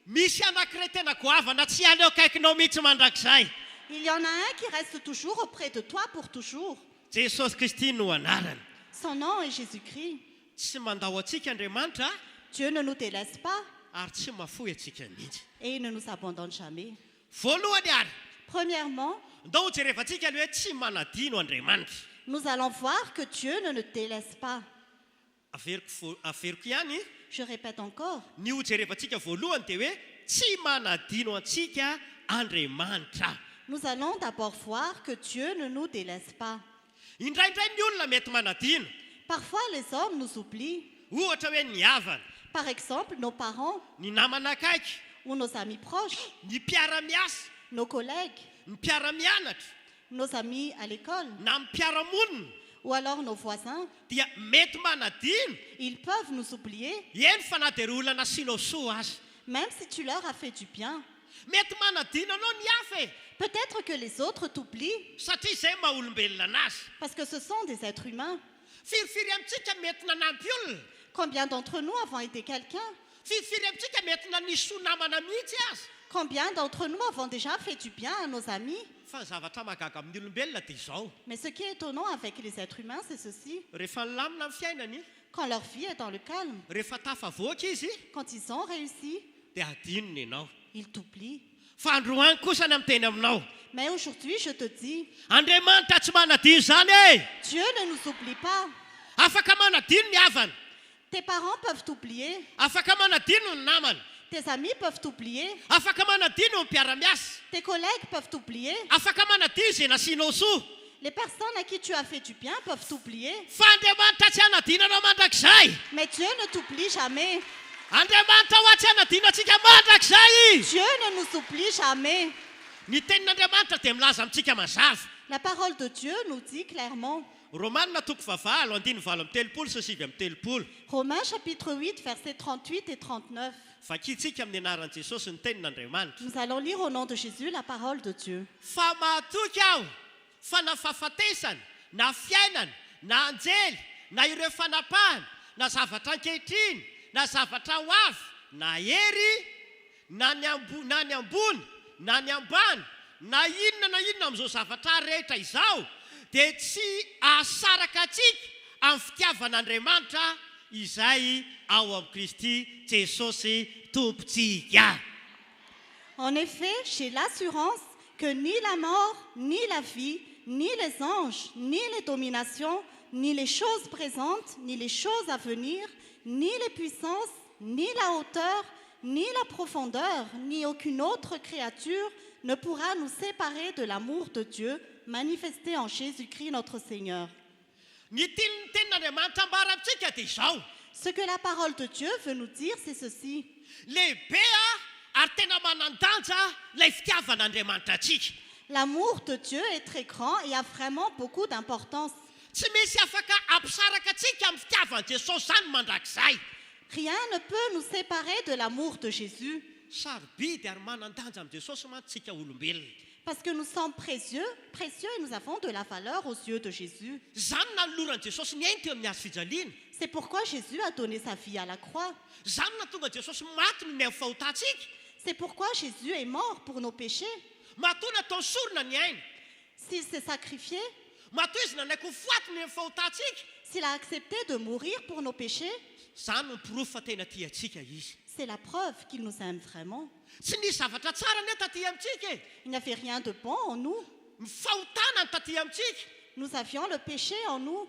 Misy anankiray tena goavana tsy ala eo akaikinao mihitsy mandrakizay. il y en a un qui reste toujours auprès de toi pour toujours. Jesosy Kristy no anarany. Son nom est Jésus-Christ. Tsy mandao antsika Andriamanitra Dieu ne nous délaisse pas ary tsy mafoy antsika mihitsy. et il ne nous abandonne jamais. Voalohany ary, Premièrement, ndao jerevantsika ny hoe tsy manadino Andriamanitra. nous allons voir que Dieu ne nous délaisse pas. Averiko ihany, Je répète encore, ny hojerevantsika voalohany dia hoe tsy manadino antsika Andriamanitra. nous allons d'abord voir que Dieu ne nous délaisse pas. Indraindray ny olona mety manadino. Parfois, les hommes nous oublient. ohatra hoe ny havana Par exemple, nos parents ny namana akaiky ou nos amis proches, ny mpiara-miasa nos collègues, ny mpiara-mianatra nos amis à l'école na ny mpiara-monina ou alors nos voisins. dia mety manadino Ils peuvent nous oublier, eny fa na dia ry olona nasianao soa azy même si tu leur as fait du bien. mety manadino anao ny hafa e Peut-être que les autres t'oublient satria izay maha-olombelona anazy parce que ce sont des êtres humains. firifiry amintsika mety nanampy olona Combien d'entre nous avons été quelqu'un? firifiry amintsika mety nanisy ho namana mihitsy azy Combien d'entre nous avons déjà fait du bien à nos amis? fa ny zavatra mahagaga amin'ny olombelona dia izao Mais ce qui est étonnant avec les êtres humains, c'est ceci. rehefa nilamina amin'ny fiainany Quand leur vie est dans le calme, rehefa tafavoaka izy quand ils ont réussi, dia adinony ianao ils t'oublient. fa androany kosa ny miteny aminao Mais aujourd'hui, je te dis, andriamanitra tsy manadino zany e Dieu ne nous oublie pas. afaka manadino ny havana Tes parents peuvent t'oublier, afaka manadino ny namana tes amis peuvent t'oublier, afaka manadino ny mpiara-miasa tes collègues peuvent t'oublier, afaka manadino izay nasianao soa les personnes à qui tu as fait du bien peuvent t'oublier. fa andriamanitra tsy hanadinanao mandrakizay Mais Dieu ne t'oublie jamais. andriamanitra ho atsy hanadinantsika mandrakizay Dieu ne nous oublie jamais. ny tenin'andriamanitra dia milaza amintsika mazava La parole de Dieu nous dit clairement, romanina toko vavalo andiny valo amin'ny telopolo sy sivy amin'ny telopolo Romains chapitre 8, versets 38 et 39. vakitsika amin'ny anaran'i jesosy ny tenin'andriamanitra Nous allons lire au nom de Jésus la parole de Dieu. fa mahatoky aho fa na fahafatesana na fiainana na anjely na ireo fanapahana na zavatra ankehitriny na zavatra ho avy na hery na ny ambony na ny ambany na inona amin'izao zavatra rehetra izao dia tsy ahasaraka atsika amin'ny fitiavan'andriamanitra izay ao amin'ny Kristy Jesosy tompontsika. En effet, j'ai l'assurance que ni la mort, ni la vie, ni les anges, ni les dominations, ni les choses présentes, ni les choses à venir, ni les puissances, ni la hauteur, ni la profondeur, ni aucune autre créature ne pourra nous séparer de l'amour de Dieu manifesté en Jésus-Christ notre Seigneur. Ny tenin'Andriamanitra ambara amintsika dia izao Ce que la parole de Dieu veut nous dire, c'est ceci. lehibe ary tena manan-danja ilay fitiavan'Andriamanitra atsika L'amour de Dieu est très grand et a vraiment beaucoup d'importance. tsy misy afaka ampisaraka atsika amin'ny fitiavan'i Jesosy zany mandrakizay Rien ne peut nous séparer de l'amour de Jésus sarobidy ary manan-danja amin'i Jesosy mantsika olombelona parce que nous sommes précieux et nous avons de la valeur aux yeux de Jésus. zany nanoloran'i Jesosy ny ainy teo amin'ny hazo fijaliana C'est pourquoi Jésus a donné sa vie à la croix. zany natonga Jesosy maty no mihaino fahotantsika C'est pourquoi Jésus est mort pour nos péchés. matoa nataony sorona ny aina S'il s'est sacrifié, matoa izy nanaiky ho faty no mihaino fahotantsika s'il a accepté de mourir pour nos péchés, zany no pirofo fa tena tia antsika izy c'est la preuve qu'il nous aime vraiment. tsy nisy zavatra tsara ny taty amintsika e Il n'y avait rien de bon en nous. ny fahotana ny taty amintsika Nous avions le péché en nous.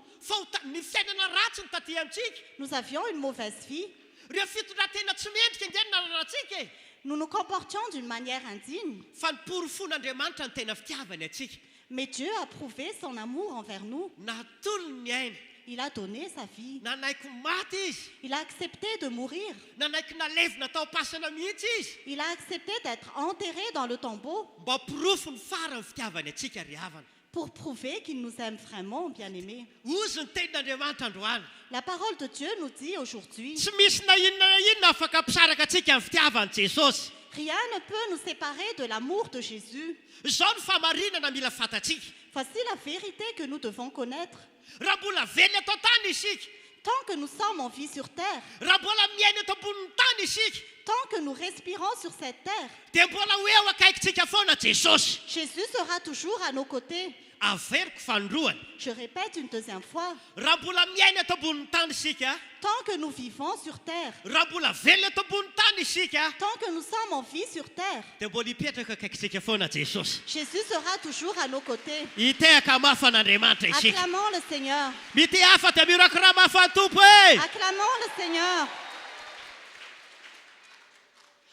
ny fiainana ratsy ny taty amintsika Nous avions une mauvaise vie. reo fitondratena tsy mendrika indray nananantsika e Nous nous comportions d'une manière indigne. fa ny porofon'Andriamanitra ny tena fitiavany atsika Mais Dieu a prouvé son amour envers nous. natolony ny aina Il a donné sa vie. nanaiky maty izy Il a accepté de mourir. nanaiky nalevina tao pasana mihitsy izy Il a accepté d'être enterré dans le tombeau mba pirofo ny farany fitiavany atsika ry havana pour prouver qu'il nous aime vraiment, bien-aimés. ozy ny tenin'Andriamanitra androany La parole de Dieu nous dit aujourd'hui, tsy misy na inona afaka ampisaraka atsika amin'ny fitiavany Jesosy rien ne peut nous séparer de l'amour de Jésus. zao ny famarinana mila fatatsika Voici la vérité que nous devons connaître. raha mbola velona eto an-tany isika Tant que nous sommes en vie sur terre, raha mbola miaina eto ambonin'ny tany isika tant que nous respirons sur cette terre, dia mbola hoe eo akaikitsika foana Jesosy Jésus sera toujours à nos côtés. averiko fandroany Je répète une deuxième fois, raha mbola miaina eto ambonin'ny tany isika tant que nous vivons sur terre, raha mbola velona eto ambonin'ny tany isika tant que nous sommes en vie sur terre, dia mbola hipetraka akaikitsika foana Jesosy Jésus sera toujours à nos côtés. hitehaka mafan'Andriamanitra isika Acclamons le Seigneur. mity hafa dia mirakora mafany tompo e Acclamons le Seigneur.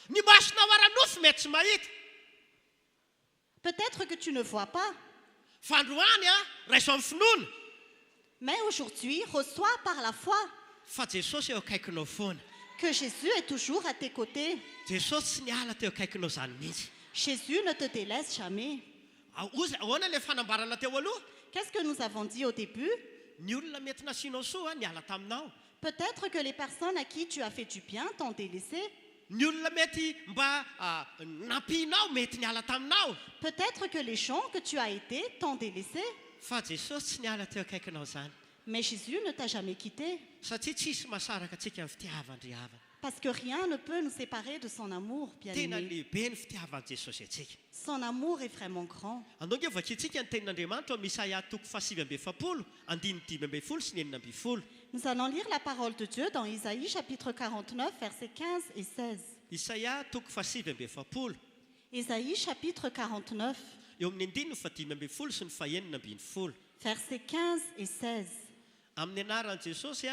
ny masona ho ara-nofo mety tsy mahita Peut-être que tu ne vois pas, fandroany raiso amin'ny finoana mais aujourd'hui, reçois par la foi. fa jesosy eo akaikinao foana que Jésus est toujours à tes côtés. jesosy tsy niala teo akaikinao zany mihitsy Jésus ne te délaisse jamais. ahoana le fanambarana teo aloha Qu'est-ce que nous avons dit au début? ny olona mety nasianao soa niala taminao Peut-être que les personnes à qui tu as fait du bien t'ont délaissé. ny olona mety mba nampianao mety niala taminao Peut-être que les gens que tu as été t'ont délaissé. fa jesosy tsy niala teo akaikinao zany Mais Jésus ne t'a jamais quitté. satria tsisy mahasaraka antsika amin'ny fitiavan-drihavana Parce que rien ne peut nous séparer de son amour, tena bien-aimé. lehibe ny fitiavan' jesosy atsika Son amour est vraiment grand. andonge vakintsika ny tenin'andriamanitra ao misaia toko fasivy ambe efapolo andiny dimy ambe folo sy ny enina amby folo Nous allons lire la parole de Dieu dans Isaïe chapitre 49, versets 15 et 16. isaia toko fasivy ambe efapolo Isaïe chapitre 49, eo amin'ny andiny ny fadimy ambe folo sy ny fahenina ambiny folo versets 15 et 16. amin'ny anaran'i jesosy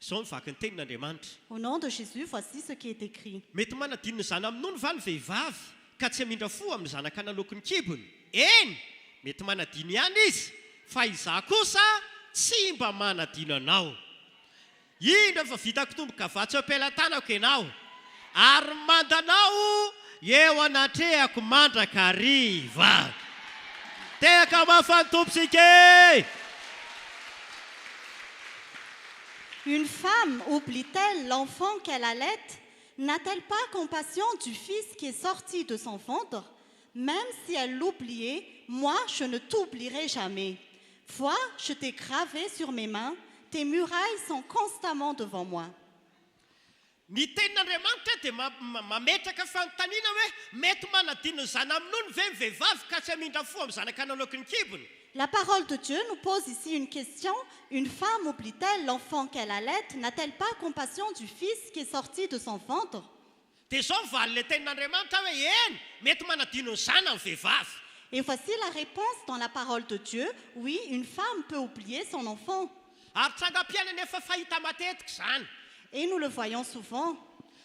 izao mivaky ny tenin'andriamanitra Au nom de Jésus, voici ce qui est écrit. mety manadininy zana amin'ony va ny vehivavy ka tsy hamindra fo amin'ny zanaka naloko ny kibony eny mety manadino ihany izy fa izaho kosa tsy mba manadino anao indra fa vitako tombo-kavatsy eo ampelantanako ianao ary mandanao eo anatrehako mandraka hariva tehaka mafany tomposika Une femme oublie-t-elle l'enfant qu'elle allaite? N'a-t-elle pas compassion du fils qui est sorti de son ventre? Même si elle l'oubliait, moi, je ne t'oublierai jamais. Vois, je t'ai gravé sur mes mains, tes murailles sont constamment devant moi. ny tenin'andriamanitra dia mametraka fanontaniana hoe mety manadino ny zana amin'ony ve mivehivavy ka tsy hamindra fo amin'ny zanaka naloko ny kibony La parole de Dieu nous pose ici une question. Une femme oublie-t-elle l'enfant qu'elle allaite? N'a-t-elle pas compassion du fils qui est sorti de son ventre? dia izao mivaly le tenin'andriamanitra hoe eny mety manadino ny zana ny vehivavy Et voici la réponse dans la parole de Dieu. Oui, une femme peut oublier son enfant. ary trangam-piainana efa fahita matetika zany Et nous le voyons souvent.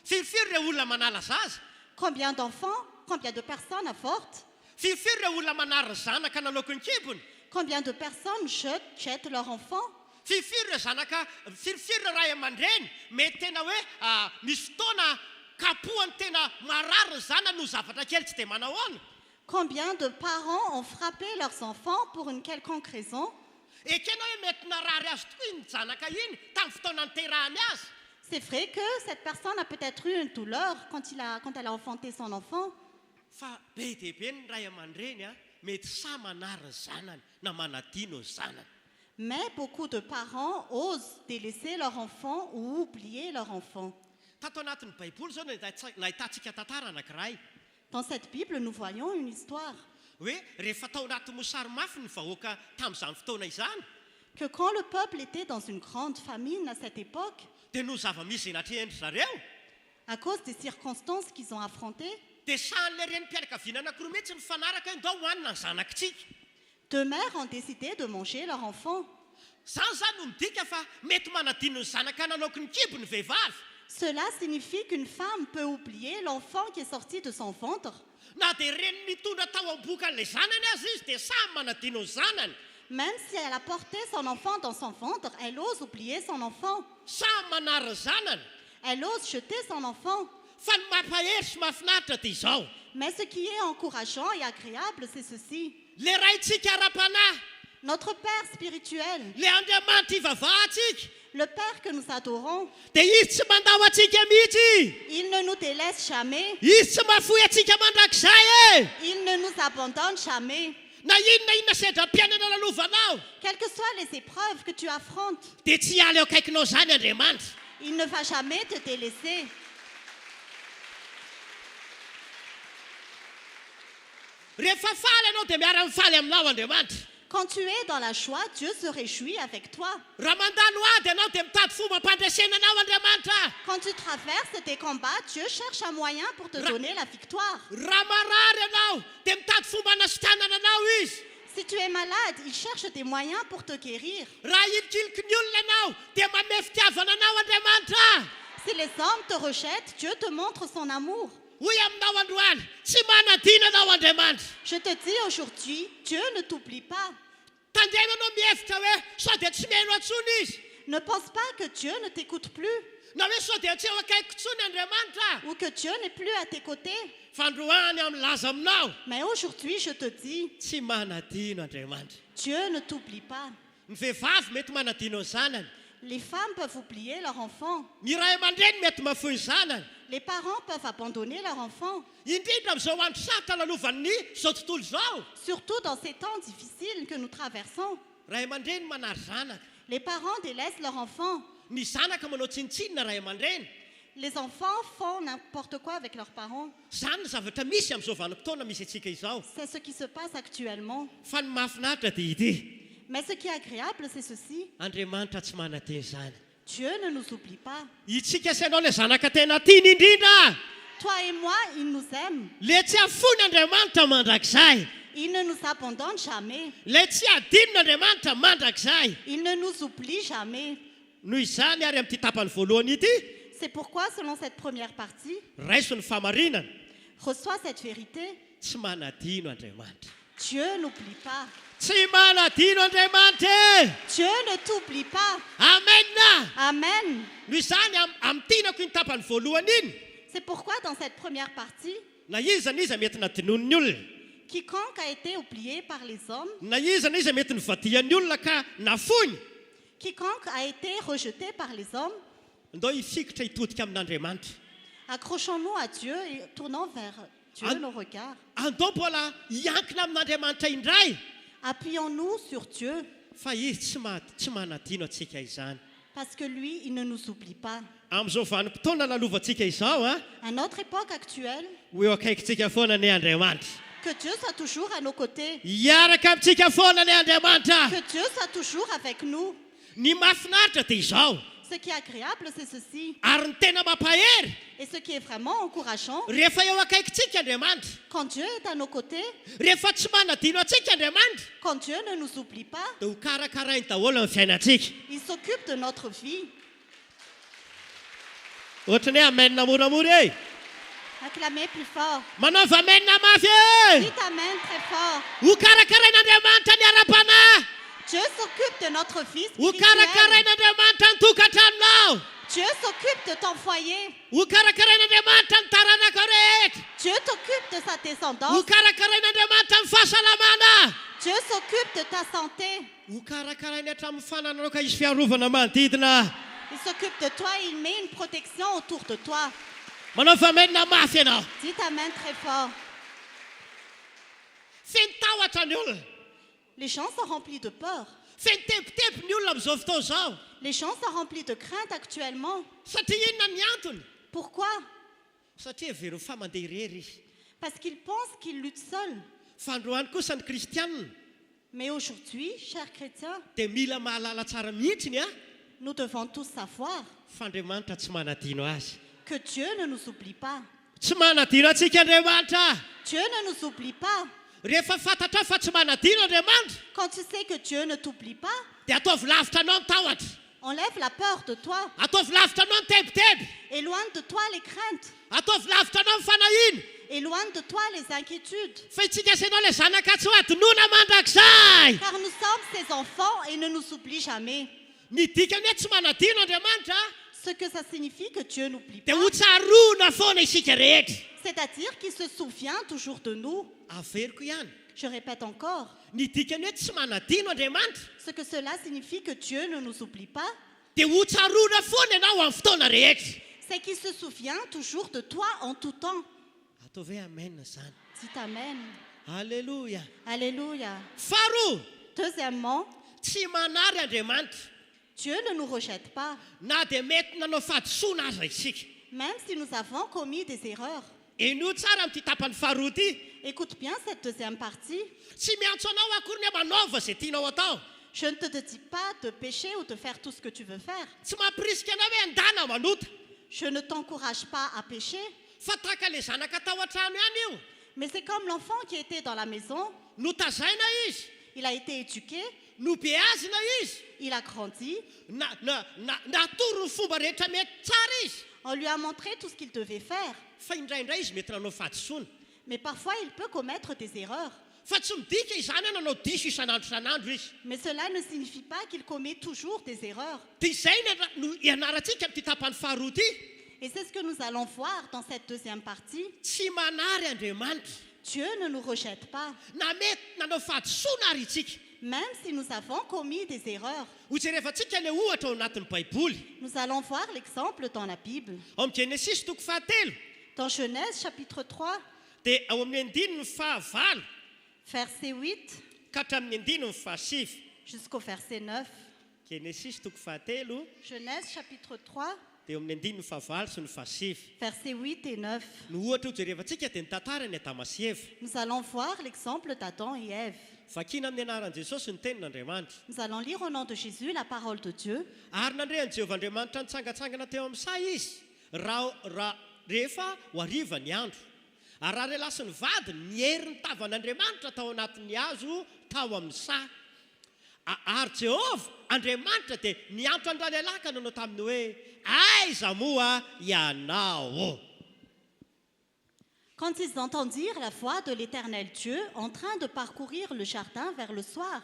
firy ireo olona manala zaza Combien d'enfants, combien de personnes avortent? firy ireo olona manary ny zanaka naloko ny kibony Combien de personnes jettent leur enfant? firy ireo zanaka firy ireo ray aman-dreny mety tena hoe misy fotoana kapohany tena marary ny zana no zavatra kely tsy dia manao ahoana Combien de parents ont frappé leurs enfants pour une quelconque raison? ekena hoe mety narary azy tokoa iny zanaka iny tamin'ny fotoana niterahany azy C'est vrai que cette personne a peut-être eu une douleur quand elle a enfanté son enfant. fa be dia be ny ray aman-dreny mety sa manary ny zanany na manadino ny zanany Mais beaucoup de parents osent délaisser leur enfant ou oublier leur enfant. tato anatin'ny baiboly zao nahitantsika tantara anankiray Dans cette Bible, nous voyons une histoire. hoe rehefa tao anaty mosary mafy ny vahoaka tamin'izany fotoana izany Que quand le peuple était dans une grande famine à cette époque, dia no zava-misy enatry endry zareo à cause des circonstances qu'ils ont affrontées, dia sahan'le renim-pianakaviana anankiroa mihitsy mifanaraka hoe ndao hohanina ny zanakitsika deux mères ont décidé de manger leur enfant. zany zany no midika fa mety manadino ny zanaka nalaoko ny kibo ny vehivavy Cela signifie qu'une femme peut oublier l'enfant qui est sorti de son ventre. na dia reny mitondra tao am-bokan'ilay zanany azy izy dia samy manadino ny zanany Même si elle a porté son enfant dans son ventre, elle ose oublier son enfant. samy manary ny zanany Elle ose jeter son enfant. fa ny mampahery sy mahafinaritra dia izao Mais ce qui est encourageant et agréable, c'est ceci. le raintsika ara-panahy Notre Père spirituel, le andriamanitra ivavahantsika le Père que nous adorons, dia izy tsy mandao antsika mihitsy il ne nous délaisse jamais. izy tsy mahafoy antsika mandrakizay e Il ne nous abandonne jamais. na inona sedram-piainana lalovanao Quelles que soient les épreuves que tu affrontes, dia tsy hiala eo akaikinao zany andriamanitra il ne va jamais te délaisser. rehefa faly ianao dia miara-mifaly aminao andriamanitra Quand tu es dans la joie, Dieu se réjouit avec toi. raha mandalo ady ianao dia mitady fomba ampandresena anao andriamanitra Quand tu traverses tes combats, Dieu cherche un moyen pour te donner la victoire. raha marary ianao dia mitady fomba anasitanana anao izy Si tu es malade, il cherche des moyens pour te guérir. raha ilikiliky ny olona ianao dia manome fitiavana anao andriamanitra Si les hommes te rejettent, Dieu te montre son amour. hoy aminao androany tsy manadina anao andriamanitra Je te dis aujourd'hui, Dieu ne t'oublie pas. tandeha ianao mihevitra hoe sao dia tsy miheno antsony izy Ne pense pas que Dieu ne t'écoute plus na hoe sao dia tsy eo akaiko tsony Andriamanitra ou que Dieu n'est plus à tes côtés. fa androany amin'ny laza aminao Mais aujourd'hui, je te dis, tsy manadino Andriamanitra Dieu ne t'oublie pas. ny vehivavy mety manadino ny zanany Les femmes peuvent oublier leur enfant. ny ray aman-dreny mety mafoy ny zanany Les parents peuvent abandonner leur enfant. indrindra amin'izao andro sarotra lalovany zao tontolo zao Surtout dans ces temps difficiles que nous traversons. ray aman-dreny manary zanaka Les parents délaissent leur enfant. ny zanaka manao tsinitsinina ray aman-dreny Les enfants font n'importe quoi avec leurs parents. zany ny zavatra misy amin'izao vanim-potoana misy atsika izao C'est ce qui se passe actuellement. fa ny mahafinaritra dia ity Mais ce qui est agréable, c'est ceci. Andriamanitra tsy manadino zany Dieu ne nous oublie pas. itsika sainao le zanaka tena tiany indrindra Toi et moi, il nous aime. le tsy afony Andriamanitra mandrakizay Il ne nous abandonne jamais. le tsy adinon'Andriamanitra mandrakizay Il ne nous oublie jamais. noho izany ary amin'ity tapany voalohany ity C'est pourquoi, selon cette première partie, raiso ny famarinana reçois cette vérité. tsy manadino Andriamanitra Dieu n'oublie pas. tsy manadino Andriamanitra Dieu ne t'oublie pas. amen Amen. noho izany amin'ny tinako iny tapany voalohany iny C'est pourquoi, dans cette première partie, na iza na iza mety nadinon'ny olona quiconque a été oublié par les hommes, na iza mety nivadian'ny olona ka nafony quiconque a été rejeté par les hommes, ndao ifikitra hitodika amin'Andriamanitra accrochons-nous à Dieu et tournons vers Dieu nos regards. andao mbola hiankina amin'Andriamanitra indray Appuyons-nous sur Dieu, fa izy tsy manadino atsika izany parce que lui, il ne nous oublie pas. amin'izao vanim-potoana lalovantsika izao a À notre époque actuelle, ho eo akaikitsika foana ny Andriamanitra que Dieu soit toujours à nos côtés, hiaraka amintsika foana ny Andriamanitra que Dieu soit toujours avec nous. ny mahafinaritra dia izao Ce qui est agréable, c'est ceci. ary ny tena mampahery Et ce qui est vraiment encourageant, rehefa eo akaikitsika Andriamanitra quand Dieu est à nos côtés, rehefa tsy manadino atsika Andriamanitra quand Dieu ne nous oublie pas, dia ho karakarainy daholo amin'ny fiainantsika il s'occupe de notre vie. ohatra ny hoe amenna moramora e Acclamez plus fort. manaova amenna mafy e Dites Amen très fort. ho karakarain'Andriamanitra ny ara-panahy Dieu s'occupe de notre vie ho spirituelle. karakarain'Andriamanitra ny tokantranonao Dieu s'occupe de ton foyer. ho karakarain'Andriamanitra ny taranaka rehetra Dieu t'occupe de sa ho descendance. karakarain'Andriamanitra ny fahasalamana Dieu s'occupe de ta santé. ho karakarainy hatramin'ny fananao ka izy fiarovana manodidina Il s'occupe de toi et il met une protection autour de toi. manaova amenna mafy ianao Dites Amen très fort. feno tahotra ny olona Les gens sont remplis de peur. feno tepitepy ny olona amin'izao fotoana izao Les gens sont remplis de crainte actuellement. satria inona ny antony Pourquoi? satria very fa mandeha irery izy Parce qu'ils pensent qu'ils luttent seuls. fa androany kosa ny kristianina Mais aujourd'hui, chers chrétiens, dia mila mahalala tsara mihitsiny a nous devons tous savoir fa Andriamanitra tsy manadino azy que Dieu ne nous oublie pas. tsy manadino atsika Andriamanitra Dieu ne nous oublie pas. rehefa fantatra fa tsy manadino Andriamanitra Quand tu sais que Dieu ne t'oublie pas, dia ataovy lavitra anao ny tahotra enlève la peur de toi. ataovy lavitra anao ny tebiteby Éloigne de toi les craintes. ataovy lavitra anao ny fanahiny Éloigne de toi les inquiétudes. fa itsika sainao le zanaka tsy ho adinoana mandrakizay Car nous sommes ses enfants et ne nous oublie jamais. ny dikany hoe tsy manadino Andriamanitra Ce que ça signifie que Dieu n'oublie dia pas, ho tsarona foana isika rehetra c'est-à-dire qu'il se souvient toujours de nous. averiko ihany Je répète encore, ny dikany hoe tsy manadino Andriamanitra ce que cela signifie que Dieu ne nous oublie pas, dia ho tsarona foana ianao amin'ny fotoana rehetra c'est qu'il se souvient toujours de toi en tout temps. ataovy hoe amen zany Dites Amen. alleloia Alléluia. faharoa Deuxièmement, tsy manary Andriamanitra Dieu ne nous rejette pas, na dia mety nanao fahadisoana aza isika même si nous avons commis des erreurs. eno tsara amin'ity tapany faharoa ity Écoute bien cette deuxième partie. tsy miantso anao akory ny hoe manaova izay tianao atao Je ne te dis pas de pécher ou de faire tout ce que tu veux faire. tsy mampirisika anao hoe andana manota Je ne t'encourage pas à pécher, fa taka le zanaka tao an-trano ihany io mais c'est comme l'enfant qui était dans la maison. notazaina izy Il a été éduqué, nobeazina izy il a grandi. natoro ny fomba rehetra mety tsara izy On lui a montré tout ce qu'il devait faire. fa indraindray izy mety nanao fahadisoana Mais parfois, il peut commettre des erreurs. fa tsy midika izany nanao diso isanandro izy Mais cela ne signifie pas qu'il commet toujours des erreurs. dia izay no ianarantsika amin'ity tapany faharoa ity Et c'est ce que nous allons voir dans cette deuxième partie. tsy manary Andriamanitra Dieu ne nous rejette pas. na mety nanao fahadisoana ary itsika Même si nous avons commis des erreurs. ho jerevantsika le ohatra ao anatin'ny baiboly Nous allons voir l'exemple dans la Bible. ao amin'ny Genesis toko fahatelo Dans Genèse chapitre 3, dia ao amin'ny andininy fahavalo verset 8 ka hatramin'ny andininy fahasivy jusqu'au verset 9. Genesis toko fahatelo Genèse chapitre 3, dia amin'ny andininy fahavalo sy ny fahasivy versets 8 et 9. no ohatra ho jerevantsika dia ny tantara ny Adama sy Eva Nous allons voir l'exemple d'Adam et Ève. vakina amin'ny anaran'i Jesosy ny tenin'Andriamanitra Nous allons lire au nom de Jésus la parole de Dieu. ary nandrehan'i Jehovah Andriamanitra nitsangatsangana teo amin'ny say izy rehefa ho hariva ny andro ary raha rehilahy sy ny vadiny niery ny tavan'Andriamanitra tao anatin'ny hazo tao amin'ny say ary Jehovah Andriamanitra dia nianto andra lehilahy ka nanao taminy hoe aiza moa ianao. Quand ils entendirent la voix de l'Éternel Dieu en train de parcourir le jardin vers le soir,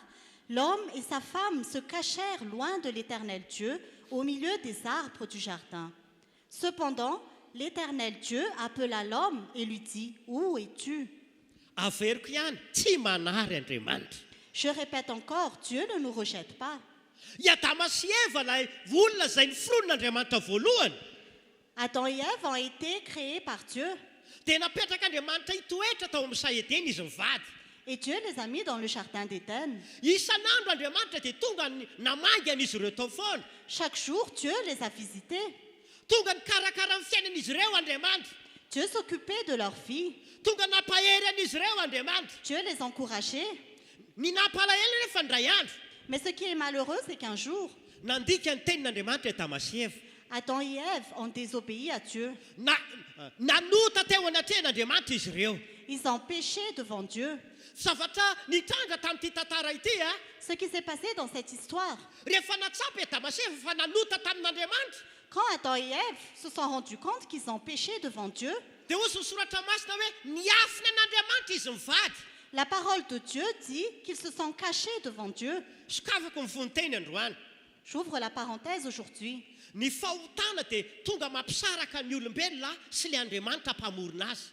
l'homme et sa femme se cachèrent loin de l'Éternel Dieu au milieu des arbres du jardin. Cependant, l'Éternel Dieu appela l'homme et lui dit, « Où es-tu » Averiko ihany tsy manary Andriamanitra. Je répète encore, Dieu ne nous rejette pas. I Adama sy Eva ilay olona izay niforon'Andriamanitra voalohany Adam et Ève ont été créés par Dieu dia napetraka Andriamanitra hitoetra tao amin'ny say Edena izy mivady. et Dieu les a mis dans le jardin d'Éden. Isan'andro Andriamanitra dia tonga namangy an'izy ireo tao foana. Chaque jour, Dieu les a visités. Tonga nikarakara amin'ny fiainan'izy ireo Andriamanitra. Dieu s'occupait de leur vie. Tonga nampahery an'izy ireo Andriamanitra. Dieu les encourageait. Ny nampalahelo nefa ndray andro Mais ce qui est malheureux, c'est qu'un jour, nandika ny tenin'Andriamanitra Adama sy Eva. Adam et Ève ont désobéi à Dieu. Nanota teo anatrehan'Andriamanitra izy ireo. Ils ont péché devant Dieu. Zavatra nitranga tamin'ity tantara ity a Ce qui s'est passé dans cette histoire, rehefa natsapy Adama sy Eva fa nanota tamin'Andriamanitra quand Adam et Ève se sont rendus compte qu'ils ont péché devant Dieu, dia ozy ny soratra masina hoe niafina an'Andriamanitra izy mivady. la parole de Dieu dit qu'ils se sont cachés devant Dieu. Sokafako mivony teny androany. J'ouvre la parenthèse aujourd'hui. Ny fahotana dia tonga mampisaraka ny olombelona sy le Andriamanitra mpamorona azy.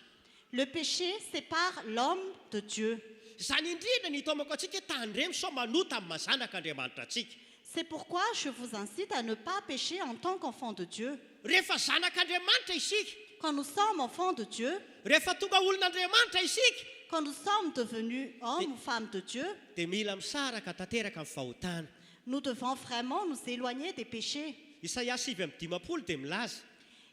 Le péché sépare l'homme de Dieu. Izany indrindra ny hitomako antsika tandremo sao manota amin'ny mazanak'Andriamanitra antsika. C'est pourquoi je vous incite à ne pas pécher en tant qu'enfant de Dieu. Rehefa zanak'Andriamanitra isika, Quand nous sommes enfants de Dieu, rehefa tonga olon'Andriamanitra isika, quand nous sommes devenus hommes ou femmes de Dieu, dia mila misaraka tanteraka amin'ny fahotana. nous devons vraiment nous éloigner des péchés. Isaia 7:10 dia milaza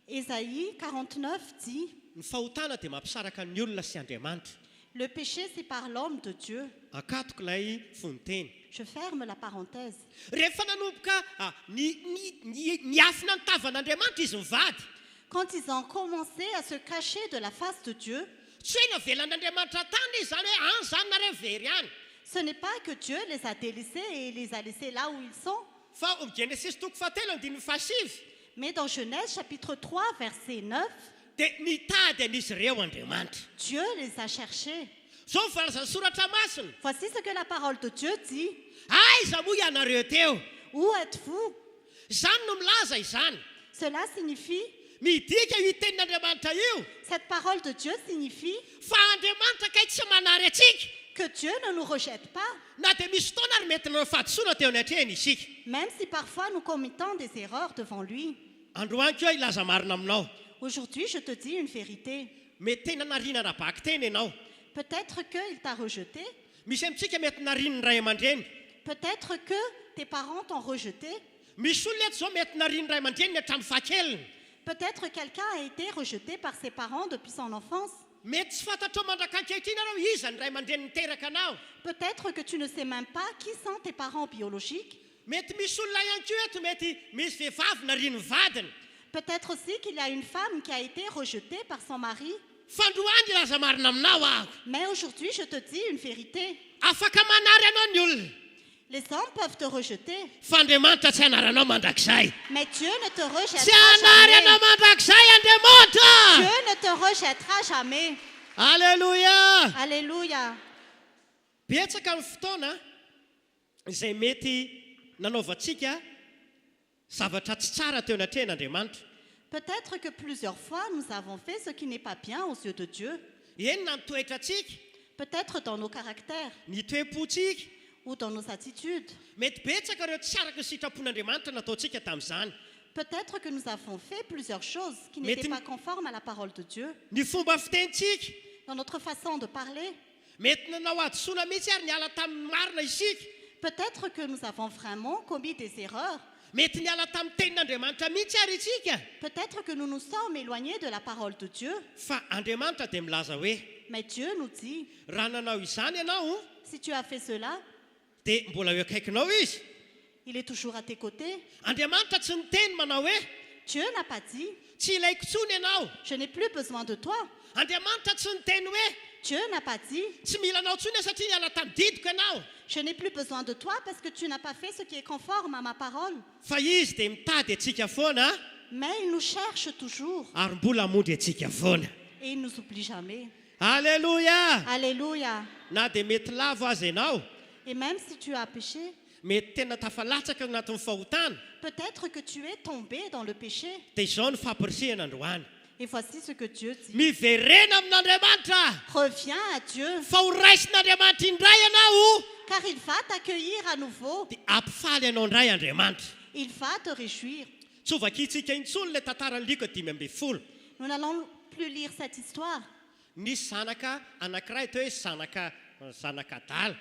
Ésaïe 49 dit, ny fahotana dia mampisaraka ny olona sy Andriamanitra. le péché sépare l'homme de Dieu. Akatoko ilay fonteny. Je ferme la parenthèse. Rehefa nanomboka niafina ny tavan'Andriamanitra izy mivady, Quand ils ont commencé à se cacher de la face de Dieu, tsy hoe navelan'Andriamanitra tany izy zany hoe zany nareo very ihany. ce n'est pas que Dieu les a délaissés et les a laissés là où ils sont. Fa amin'ny Genesis toko fahatelo andininy fahasivy Mais dans Genèse chapitre 3, verset 9, dia nitady an'izy ireo Andriamanitra. Dieu les a cherchés. Zao ny farazan'ny soratra masina. Voici ce que la parole de Dieu dit. Aiza moa ianareo teo? Où êtes-vous? Izany no milaza izany. Cela signifie, Midika io tenin'Andriamanitra io cette parole de Dieu signifie fa Andriamanitra kay tsy manary atsika. que Dieu ne nous rejette pas, Na dia misy fotoana ary mety nanao fahadisoana teo anatrehany isika. même si parfois nous commettons des erreurs devant lui. Androany koa ilaza marina aminao. Aujourd'hui, je te dis une vérité. Mety tena narina rabaka teny ianao. Peut-être qu'il t'a rejeté, Misy amintsika mety nariny ny ray aman-dreny. peut-être que tes parents t'ont rejeté, Misy olona eto zao mety nariny ny ray aman-dreniny hatramin'ny fahakeliny. peut-être quelqu'un a été rejeté par ses parents depuis son enfance, Mety tsy fantatrao mandraka ankehitriny ianao iza ny ray aman-dreny niteraka anao. peut-être que tu ne sais même pas qui sont tes parents biologiques, Mety misy olona ihany koa eto mety misy vehivavy nariny ny vadiny. peut-être aussi qu'il y a une femme qui a été rejetée par son mari. Fandroany ilaza marina aminao aho. Mais aujourd'hui, je te dis une vérité. Afaka manary anao ny olona. Les hommes peuvent te rejeter, Fa Andriamanitra tsy hanaranao mandrakizay. mais Dieu ne te rejettera Tsy hanary anao jamais. mandrakizay Andriamanitra. Dieu ne te rejettera jamais. Alléluia. Alléluia. Alléluia. Alléluia. betsaka amin'ny fotoana izay mety nanaovantsika zavatra tsy tsara teo anatrehan'Andriamanitra. Peut-être que plusieurs fois, nous avons fait ce qui n'est pas bien aux yeux de Dieu. Enina ny toetratsika, Peut-être dans nos caractères ny toe-potsika. ou dans nos attitudes. Mety betsaka ireo tsy araka ny sitrapon'Andriamanitra nataontsika tamin'izany. Peut-être que nous avons fait plusieurs choses qui n'étaient pas conformes à la parole de Dieu. Ny fomba fitenitsika, Dans notre façon de parler, mety nanao adosoana mihitsy ary niala tamin'ny marina isika. peut-être que nous avons vraiment commis des erreurs. Mety niala tamin'ny tenin'Andriamanitra mihitsy ary isika. Peut-être que nous nous sommes éloignés de la parole de Dieu. Fa Andriamanitra dia milaza hoe Mais Dieu nous dit, raha nanao izany ianao si tu as fait cela, dia mbola eo akaikinao izy. il est toujours à tes côtés. Andriamanitra tsy niteny manao hoe Dieu n'a pas dit, tsy ilaiko intsony ianao. je n'ai plus besoin de toi. Andriamanitra tsy niteny hoe Dieu n'a pas dit, tsy mila anao intsony satria niala tamin'ny didiko ianao. je n'ai plus besoin de toi parce que tu n'as pas fait ce qui est conforme à ma parole. Fa izy dia mitady antsika foana Mais il nous cherche toujours ary mbola hamondy antsika foana. et il ne nous oublie jamais. Alléluia. Alléluia. Na dia mety lavo azy ianao, Et même si tu as péché, mety tena tafalatsaka anatin'ny fahotana, peut-être que tu es tombé dans le péché. dia izao ny fampirisihana androany. Et voici ce que Dieu dit. Miverena amin'Andriamanitra Reviens à Dieu, fa ho raisin'Andriamanitra indray ianao car il va t'accueillir à nouveau. dia ampifaly ianao indray Andriamanitra. Il va te réjouir. Tsy ho vakintsika intsony ilay tantarany liko 5:10. Nous n'allons plus lire cette histoire. Nisy zanaka anankiray teo hoe zanaka adala.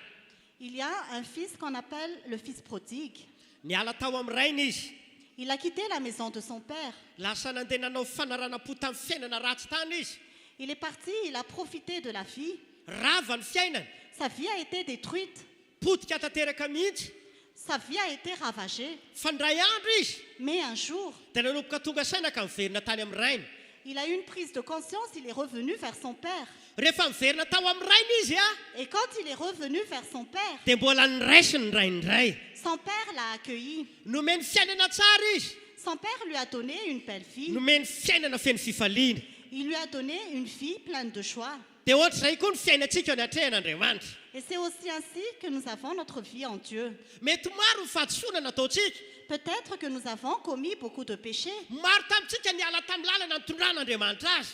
Il y a un fils qu'on appelle le fils prodigue. Niala tao amin'ny rainy izy. Il a quitté la maison de son père. Lasa nandeha nanao fanaranam-po tamin'ny fiainana ratsy tany izy. Il est parti, il a profité de la fille. Rava ny fiainana. Sa vie a été détruite. Potika tanteraka mihitsy. Sa vie a été ravagée. Fa ndray andro izy Mais un jour, dia nanomboka tonga saina ka miverina tany amin'ny rainy. il a eu une prise de conscience, il est revenu vers son père. Rehefa miverina tao amin'ny rainy izy Et quand il est revenu vers son père, dia mbola nyraisiny rainy indray. son père l'a accueilli. Nomeny fiainana tsara izy. Son père lui a donné une belle fille. Nomeny fiainana feno fifaliana. Il lui a donné une fille pleine de joie. Dia ohatra izay koa ny fiainantsika any atrehan'Andriamanitra. Et c'est aussi ainsi que nous avons notre vie en Dieu. Mety maro ny fahadisoana nataontsika. Peut-être que nous avons commis beaucoup de péchés. Maro tamintsika niala tamin'ny lalana nitondran'Andriamanitra azy.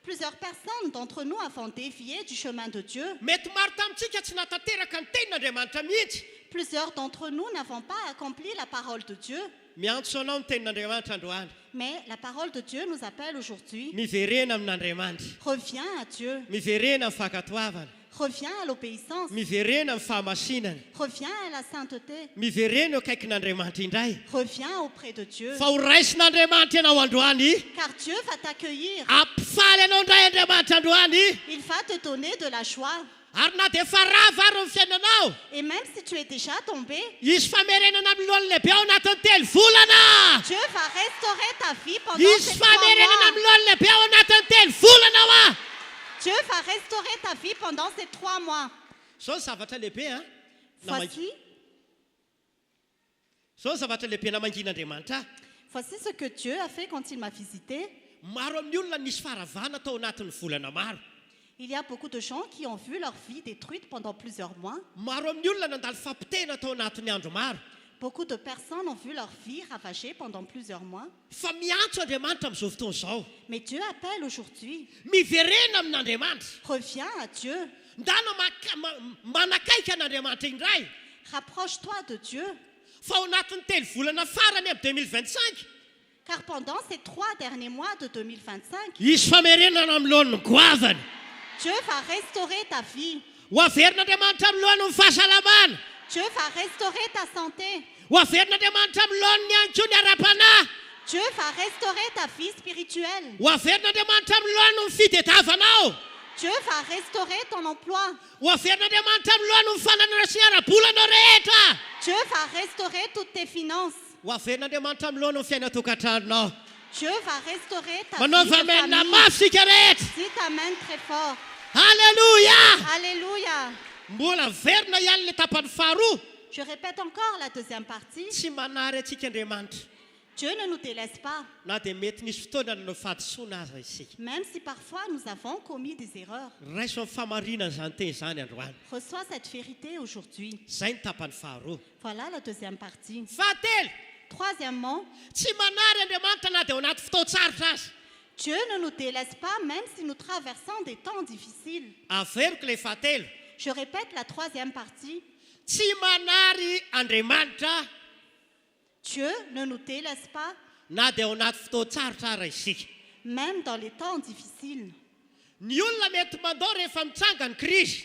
Plusieurs personnes d'entre nous avons dévié du chemin de Dieu. Mety maro tamintsika tsy natateraka ny tenin'Andriamanitra mihitsy. Plusieurs d'entre nous n'avons pas accompli la parole de Dieu. Miantso anao ny tenin'Andriamanitra androany. Mais la parole de Dieu nous appelle aujourd'hui. Miverena amin'Andriamanitra. Reviens à Dieu. Miverena amin'ny fankatoavana. Reviens à l'obéissance. Miverena amin'ny fahamasinana. Reviens à la sainteté. Miverena eo akaikin'Andriamanitra indray. Reviens auprès de Dieu. Fa ho raisin'Andriamanitra ianao androany. Car Dieu va t'accueillir. Ampifaly ianao indray Andriamanitra androany. Il va te donner de la joie. Ary na dia efa rava ary ny fiainanao. Et même si tu es déjà tombé, Isy famerenana amin'ny lohan'ny lehibe ao anatin'ny 3 volana. Dieu va restaurer ta vie pendant Isy ces 3 famerenana mois. amin'ny lohan'ny lehibe ao anatin'ny 3 volana. Dieu va restaurer ta vie pendant ces 3 mois. Zao ny zavatra lehibe Voici, zao ny zavatra lehibe namangin'Andriamanitra. voici ce que Dieu a fait quand il m'a visité. Maro amin'ny olona nisy faharavana tao anatin'ny volana maro. Il y a beaucoup de gens qui ont vu leur vie détruite pendant plusieurs mois. Maro amin'ny olona nandalo fampitena tao anatin'ny andro maro. Beaucoup de personnes ont vu leur vie ravagée pendant plusieurs mois. Fa miantso Andriamanitra amin'izao fotoana izao. Mais Dieu appelle aujourd'hui. Miverena amin'Andriamanitra. Reviens à Dieu. Ndana manakaiky an'Andriamanitra indray. Rapproche-toi de Dieu. Fa ao anatin'ny 3 volana farany amin'ny 2025. Car pendant ces 3 derniers mois de 2025, Isy famerenana amin'ny lohan'ny goavana. Dieu va restaurer ta vie. Ho averin'Andriamanitra amin'ny lohan'ny fahasalamana. Dieu va restaurer ta santé. Ho averin'Andriamanitra amin'ny lohan'ny antso ny ara-panahy. Dieu va restaurer ta vie spirituelle. Ho averin'Andriamanitra amin'ny lohan'ny fitadiavanao. Dieu va restaurer ton emploi. Ho averin'Andriamanitra amin'ny lohan'ny fananana sy ara-bolanao rehetra. Dieu va restaurer toutes tes finances. Ho averin'Andriamanitra amin'ny lohan'ny fiainatokatrandronao. Dieu va restaurer ta Manao vie de famenina famille. mafy sika rehetra. Dis t'amène très fort. Alléluia. Alléluia. Mbola verina ihany le tapany faharoa. Je répète encore la deuxième partie. Tsy manary antsika Andriamanitra. Dieu ne nous délaisse pas, na dia mety nisy fotoana nanao fahadisoana aza isika même si parfois nous avons commis des erreurs. raiso amin'ny famarinana zany teny zany androany Reçois cette vérité aujourd'hui. zay ny tapany faharoa Voilà la deuxième partie. fahatelo Troisièmement, tsy manary andriamanitra na dia ao anaty fotoan-tsarotra azy Dieu ne nous délaisse pas même si nous traversons des temps difficiles. averiko ilay fahatelo Je répète la troisième partie. tsy manary andriamanitra Dieu ne nous délaisse pas na dia ao anaty fotoan-tsarotra ara isika même dans les temps difficiles. ny olona mety mandao rehefa mitsanga ny krizy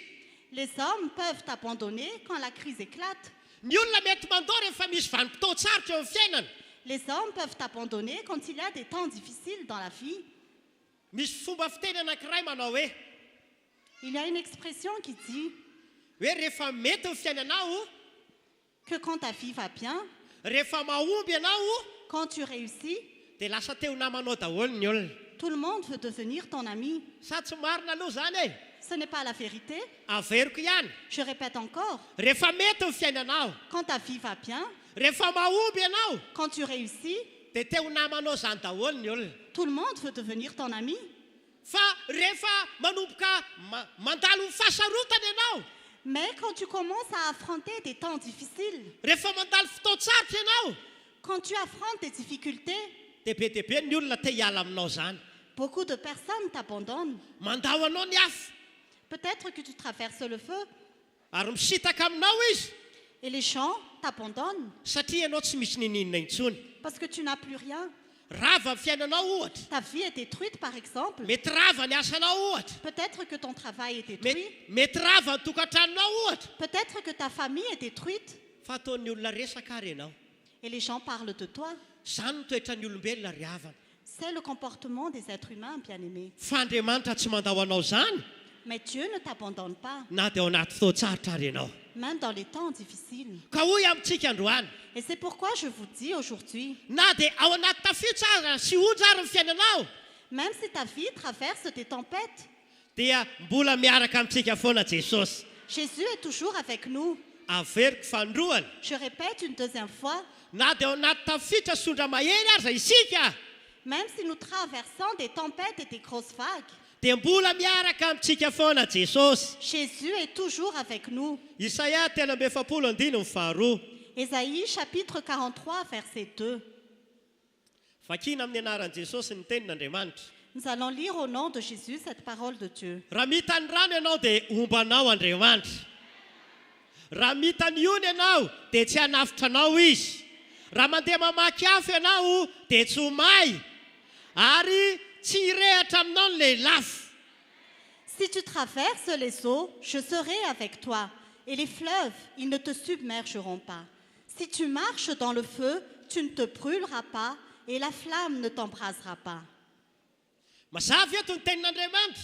Les hommes peuvent abandonner quand la crise éclate. ny olona mety mandao rehefa misy vanim-potoan-tsarotra eo amin'ny fiainana Les hommes peuvent abandonner quand il y a des temps difficiles dans la vie. misy fomba fiteny anankiray manao hoe Il y a une expression qui dit hoe rehefa mety ny fiainanao que quand ta vie va bien, rehefa mahomby ianao quand tu réussis, dia lasa teo namanao daholo ny olona tout le monde veut devenir ton ami. sa tsy marina aloha zany e Ce n'est pas la vérité. averiko ihany Je répète encore, rehefa mety ny fiainanao quand ta vie va bien, rehefa mahomby ianao quand tu réussis, dia teo namanao zany daholo ny olona tout le monde veut devenir ton ami. fa rehefa manomboka mandalo ny fahasarotana ianao Mais quand tu commences à affronter des temps difficiles, rehefa mandalo fotoan-tsarotra ianao quand tu affrontes des difficultés, dia be dia be ny olona te hiala aminao zany beaucoup de personnes t'abandonnent. mandao anao ny afo Peut-être que tu traverses le feu ary misitaka aminao izy et les gens t'abandonnent satria ianao tsy misy nininona intsony parce que tu n'as plus rien. rava ny fiainanao ohatra Ta vie est détruite, par exemple. mety rava ny asanao ohatra Peut-être que ton travail est détruit. mety rava ny tokantranonao ohatra Peut-être que ta famille est détruite fa ataon'ny olona resaka ary ianao et les gens parlent de toi. zany ny toetran'ny olombelona ry havana C'est le comportement des êtres humains, bien-aimés. fa andriamanitra tsy mandao anao zany Mais Dieu ne t'abandonne pas, na dia ao anaty fotoan-tsarotra ary ianao même dans les temps difficiles. ka hoy amintsika androany Et c'est pourquoi je vous dis aujourd'hui, na dia ao anaty tafio tsara sy onja ary ny fiainanao même si ta vie traverse des tempêtes, dia mbola miaraka amintsika foana jesosy Jésus est toujours avec nous. averiko fandroany Je répète une deuxième fois, na dia ao anaty tafitra sondra mahely aza isika même si nous traversons des tempêtes et des grosses vagues, dia mbola miaraka amintsika foana jesosy Jésus est toujours avec nous. isaia 8:12 Ésaïe chapitre 43, verset 2. vakina amin'ny anaran'i jesosy ny tenin'andriamanitra Nous allons lire au nom de Jésus cette parole de Dieu. raha mitany rano ianao dia ombanao andriamanitra raha mitany ony ianao dia tsy hanafitra anao izy raha mandeha mamaky afo ianao dia tsy homay ary tsy hirehatra aminao ny leilafo Si tu traverses les eaux, je serai avec toi, et les fleuves, ils ne te submergeront pas. Si tu marches dans le feu, tu ne te brûleras pas, et la flamme ne t'embrasera pas. mazava eto ny tenin'andriamanitra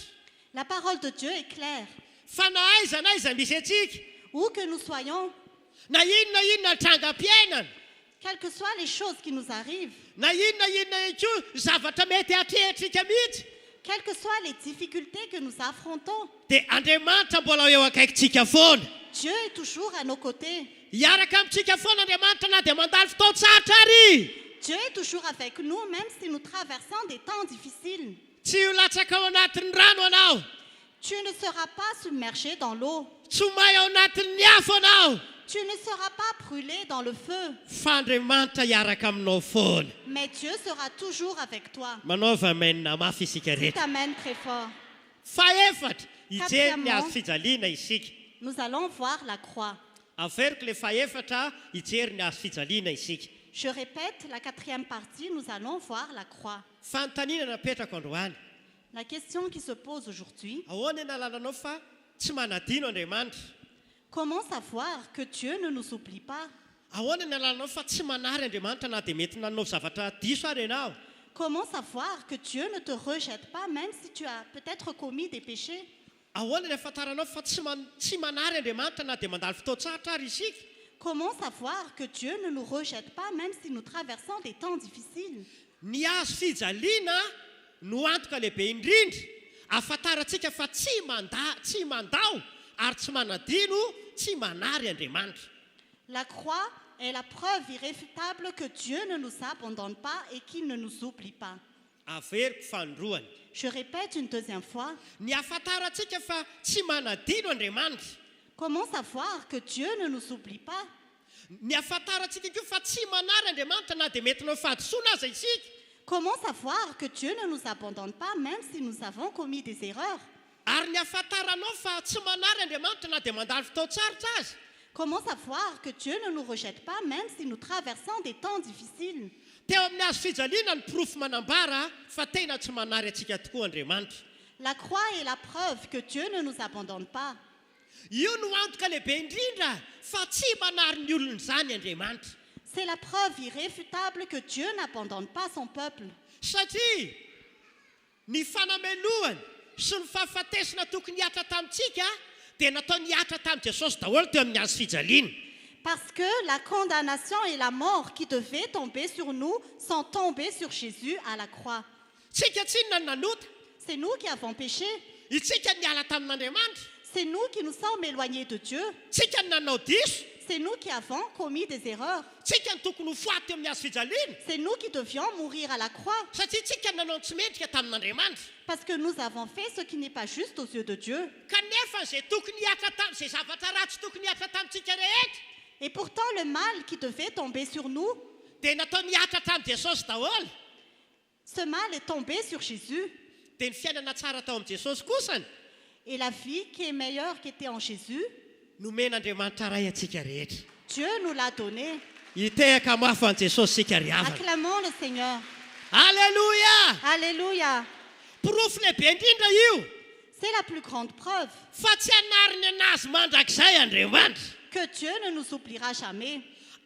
La parole de Dieu est claire. fa na aiza na aiza misy atsika Où que nous soyons, na inona trangam-piainana quelles que soient les choses qui nous arrivent, na inona koa zavatra mety atrehatrika mihitsy quelles que soient les difficultés que nous affrontons, dia andriamanitra mbola eo akaikitsika foana Dieu est toujours à nos côtés. hiaraka amintsika foana andriamanitra na dia mandalo fotoan-tsarotra ary Dieu est toujours avec nous, même si nous traversons des temps difficiles. tsy ho latsaka ao anatin'ny rano anao Tu ne seras pas submergé dans l'eau. tsy homay ao anatin'ny afo anao Tu ne seras pas brûlé dans le feu. fa andriamanitra hiaraka aminao foana Mais Dieu sera toujours avec toi. manaova menina mafy isika Il rehetra t'amène très fort. faefatra hijery ny azo Quatrièmement, fijaliana isika nous allons voir la croix. averiko le faefatra hijery ny azo fijaliana isika Je répète, la quatrième partie, nous allons voir la croix. fanontaniana napetrako androany La question qui se pose aujourd'hui, ahoana nalananao fa tsy manadino andriamanitra comment savoir que Dieu ne nous oublie pas? ahoana nalananao fa tsy manary andriamanitra na dia mety nanao zavatra diso ary ianao Comment savoir que Dieu ne te rejette pas même si tu as peut-être commis des péchés? ahoana ny afantaranao fa tsy manary andriamanitra na dia mandalo fotoan-tsarotra ary isika Comment savoir que Dieu ne nous rejette pas même si nous traversons des temps difficiles? ny azo fijaliana no antoka lehibe indrindra afantarantsika fa tsy mandao ary tsy manadino tsy manary andriamanitra La croix est la preuve irréfutable que Dieu ne nous abandonne pas et qu'il ne nous oublie pas. Averiko fanondroany. Je répète une deuxième fois. Ny ahafantarantsika fa tsy manadino Andriamanitra. Comment savoir que Dieu ne nous oublie pas? Ny ahafantarantsika koa fa tsy manary Andriamanitra na dia mety nao fahadisoana aza isika. Comment savoir que Dieu ne nous abandonne pas même si nous avons commis des erreurs? Ary ny ahafantaranao fa tsy manary Andriamanitra na dia mandalo fotoan-tsarotra aza. Comment savoir que Dieu ne nous rejette pas même si nous traversons des temps difficiles? Teo amin'ny hazo fijaliana ny porofo manambara fa tena tsy manary antsika tokoa Andriamanitra. La croix est la preuve que Dieu ne nous abandonne pas. Io no antoka lehibe indrindra fa tsy manary ny olona izany Andriamanitra. C'est la preuve irréfutable que Dieu n'abandonne pas son peuple. Satria ny fanamenoany sy ny fahafatesana tokony hiatra tamintsika dia natao niatra tamin'i Jesosy daholo teo amin'ny hazo fijaliana. Parce que la condamnation et la mort qui devaient tomber sur nous sont tombées sur Jésus à la croix. Tsika tsinona ny nanota? C'est nous qui avons péché. Itsika niala tamin'Andriamanitra. C'est nous qui nous sommes éloignés de Dieu. Tsika ny nanao diso. C'est nous qui avons commis des erreurs. Tsika ny tokony ho faty teo amin'ny hazo fijaliana. C'est nous qui devions mourir à la croix. Satria tsika ny nanao ny tsy mendrika tamin'Andriamanitra. Parce que nous avons fait ce qui n'est pas juste aux yeux de Dieu. Kanefa izay tokony hiatra zay zavatra ratsy tokony hiatra tamintsika rehetra Et pourtant, le mal qui devait tomber sur nous, dia natao niatra tamin'i Jesosy daholo. ce mal est tombé sur Jésus. Dia ny fiainana tsara tao amin'i Jesosy kosany Et la vie qui est meilleure qui était en Jésus, nomen'Andriamanitra ray antsika rehetra. Dieu nous l'a donné. Hitehaka mafy an'i Jesosy sika ry havana. Acclamons le Seigneur. Alléluia! Alléluia. Porofo lehibe indrindra io C'est la plus grande preuve fa tsy hanariny anazy mandrakizay Andriamanitra. que Dieu ne nous oubliera jamais.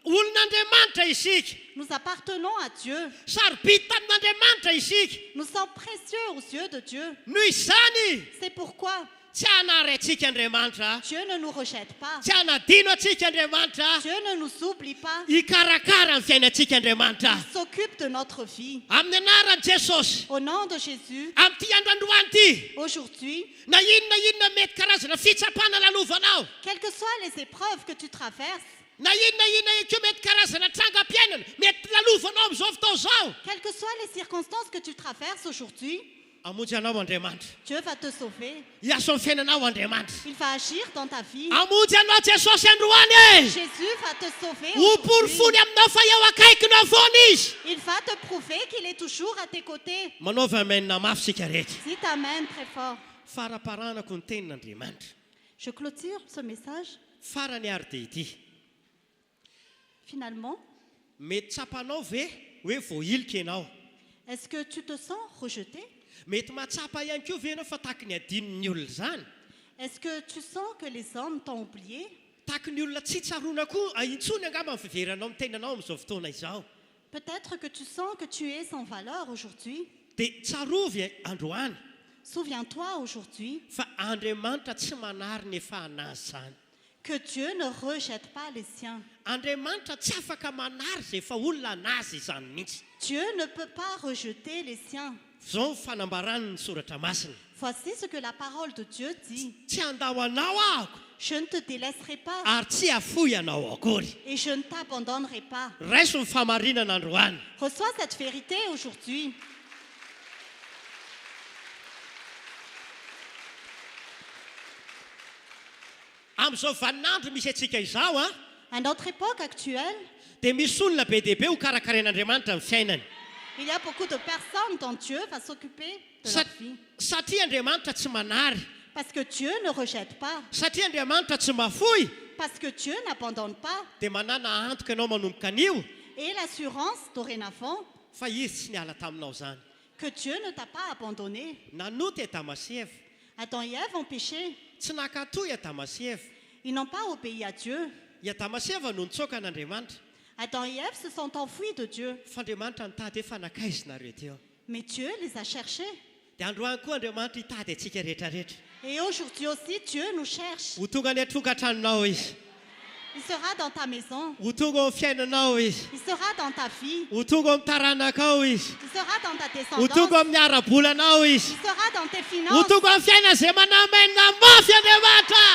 Olon'Andriamanitra isika. Nous appartenons à Dieu. Sarobidy tamin'Andriamanitra isika. Nous sommes précieux aux yeux de Dieu. Noho izany C'est pourquoi tsy hanary antsika Andriamanitra. Dieu ne nous rejette pas. Tsy hanadino antsika Andriamanitra. Dieu ne nous oublie pas. Hikarakara ny fiainantsika Andriamanitra. Il s'occupe de notre vie. Amin'ny anaran'i Jesosy. Au nom de Jésus, Amin'ity androandroany ity. aujourd'hui, Na inona mety karazana fitsapana lalovanao. quelles que soient les épreuves que tu traverses, Na inona koa mety karazana trangam-piainana mety lalovanao amin'izao fotoana izao. quelles que soient les circonstances que tu traverses aujourd'hui, Hamonjy anao Andriamanitra. Dieu va te sauver. Hiaso amin'ny fiainanao Andriamanitra. Il va agir dans ta vie. Hamonjy anao Jesosy androany e. Jésus va te sauver Ho aujourd'hui. porofony aminao fa eo akaikinao foana izy. Il va te prouver qu'il est toujours à tes côtés. Manaova amenina mafy sika rehetra. Dis amen très fort. Faraparanako ny tenin'Andriamanitra. Je clôture ce message. Farany ary dia ity. Finalement, Mety tsapanao ve hoe voailika ianao. est-ce que tu te sens rejeté? Mety mahatsapa ihany koa ve ianao fa taky ny adinon'ny olona izany. Est-ce que tu sens que les hommes t'ont oublié? Taky ny olona tsy tsaroana koa intsony angamba ny fiveranao amin'ny tenanao amin'izao fotoana izao. Peut-être que tu sens que tu es sans valeur aujourd'hui. Dia tsarovy androany Souviens-toi aujourd'hui fa Andriamanitra tsy manary ny efahanazy izany. que Dieu ne rejette pas les siens. Andriamanitra tsy afaka manary izay efa olona anazy izany mihitsy. Dieu ne peut pas rejeter les siens. Izao ny fanambarany ny soratra masina. Voici ce que la parole de Dieu dit. Tsy andao anao ahako Je ne te délaisserai pas ary tsy afoy anao akory. et je ne t'abandonnerai pas. Raiso ny famarinana androany. Reçois cette vérité aujourd'hui. Amin'izao vaninandro misy antsika izao a À notre époque actuelle, dia misy olona be dia be ho karakaren'Andriamanitra ny fiainany. il y a beaucoup de personnes dont Dieu va s'occuper de Sa- leur vie. Satria Andriamanitra tsy manary. Parce que Dieu ne rejette pas. Satria Andriamanitra tsy mafoy. Parce que Dieu n'abandonne pas. Dia manana antoka ianao manomboka anio Et l'assurance dorénavant fa izy tsy niala taminao izany. que Dieu ne t'a pas abandonné. Nanoty Adama sy Eva. Adam et Ève ont péché. Tsy nakatoy Adama sy Eva. Ils n'ont pas obéi à Dieu. I Adama sy Eva no nitsoaka an'Andriamanitra. Adam et Ève se sont enfuis de Dieu. Fa Andriamanitra nitady hoe fanakaizina teo. Mais Dieu les a cherchés. Dia androany koa Andriamanitra hitady antsika rehetrarehetra. Et aujourd'hui aussi, Dieu nous cherche. Ho tonga any an-tokantranonao izy. Il sera dans ta maison. Ho tonga ao amin'ny fiainanao izy. Il sera dans ta vie. Ho tonga ao amin'ny taranakao izy. Il sera dans ta Ho descendance. tonga ao amin'ny ara-bolanao izy. Il sera dans tes Ho finances. tonga ao amin'ny fiainana izay manamainina mafy Andriamanitra.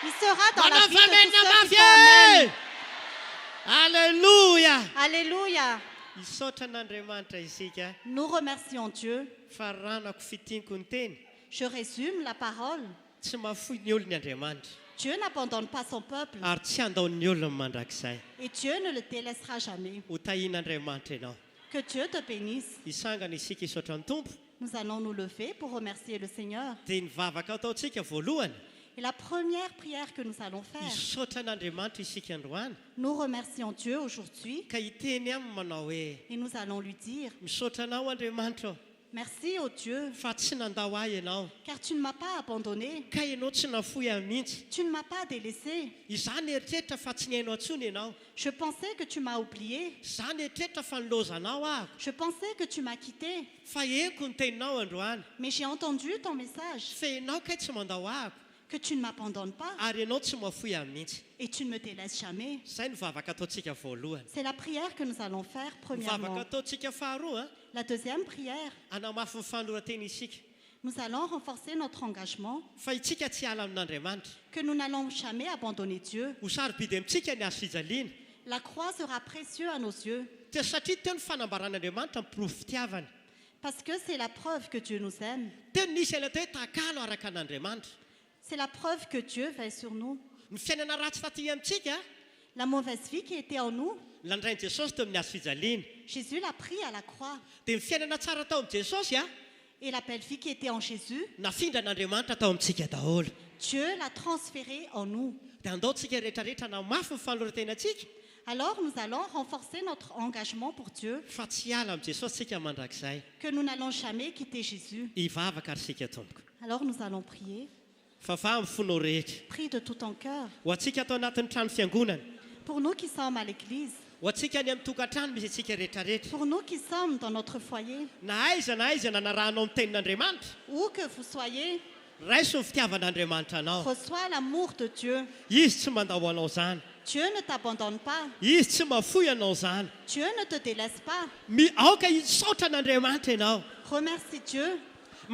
Il sera dans la vie de tous Manafamainina ceux qui mafy t'emmènent. e. Alléluia. Alléluia. Isaotra an'Andriamanitra isika Nous remercions Dieu. fa ranako fitianiko ny teny Je résume la parole. tsy mahafoy ny olona Andriamanitra Dieu n'abandonne pas son peuple ary tsy andaon'ny olona mandrakizay et Dieu ne le délaissera jamais. ho tahian'Andriamanitra ianao Que Dieu te bénisse. isangana isika isaotra ny tompo Nous allons nous lever pour remercier le Seigneur. dia ny vavaka ataontsika voalohany Et la première prière que nous allons faire, isaotra an'Andriamanitra isika androany nous remercions Dieu aujourd'hui ka hiteny aminy manao hoe et nous allons lui dire misaotra anao Andriamanitra merci au Dieu fa tsy nandao ahy ianao car tu ne m'as pas abandonné, ka ianao tsy nafoy ahy mihitsy tu ne m'as pas délaissé. izany eritreritra fa tsy nihainao antsony ianao Je pensais que tu m'as oublié, izany eritreritra fa nilozanao ahako je pensais que tu m'as quitté, fa eko ny teninao androany mais j'ai entendu ton message fa ianao kay tsy mandao ahako que tu ne m'abandonnes pas ary ianao tsy mafoy ahy mihitsy et tu ne me délaisses jamais. izay ny vavaka ataontsika voalohany C'est la prière que nous allons faire ny vavaka premièrement. ataontsika faharoa La deuxième prière, anamafy ny fanoratena isika nous allons renforcer notre engagement fa itsika tsy ala amin'Andriamanitra que nous n'allons jamais abandonner Dieu. ho sarobidy amintsika ny azo fijaliana La croix sera précieuse à nos yeux dia satria teo ny fanambaran'Andriamanitra mipirofo fitiavana parce que c'est la preuve que Dieu nous aime. teo nisy ela teo hoe takalo araka an'Andriamanitra C'est la preuve que Dieu veille sur nous. ny fiainana ratsy taty amintsika La mauvaise vie qui était en nous, landrain'i Jesosy teo amin'ny azo fijaliana Jésus l'a pris à la croix. dia ny fiainana tsara tao amin'i Jesosy Et la belle vie qui était en Jésus, nafindra an'Andriamanitra tao amintsika daholo Dieu l'a transférée en nous. dia andaontsika rehetrarehetra namafy ny fanoratenantsika Alors nous allons renforcer notre engagement pour Dieu, fa tsy ala amin'i Jesosy tsika mandrakizay que nous n'allons jamais quitter Jésus. hivavaka ary sika tompoko Alors nous allons prier. fa va amin'ny fonao rehetra Prie de tout ton cœur. ho antsika atao anatin'ny trano fiangonana Pour nous qui sommes à l'église, ho antsika ny amin'ny tokantrano misy antsika rehetrarehetra pour nous qui sommes dans notre foyer, na aiza nanarahanao amin'ny tenin'Andriamanitra où que vous soyez, raiso ny fitiavan'Andriamanitra anao reçois l'amour de Dieu. izy tsy mandao anao zany Dieu ne t'abandonne pas. izy tsy mafoy anao zany Dieu ne te délaisse pas. aoka isaotra an'Andriamanitra ianao Remercie Dieu.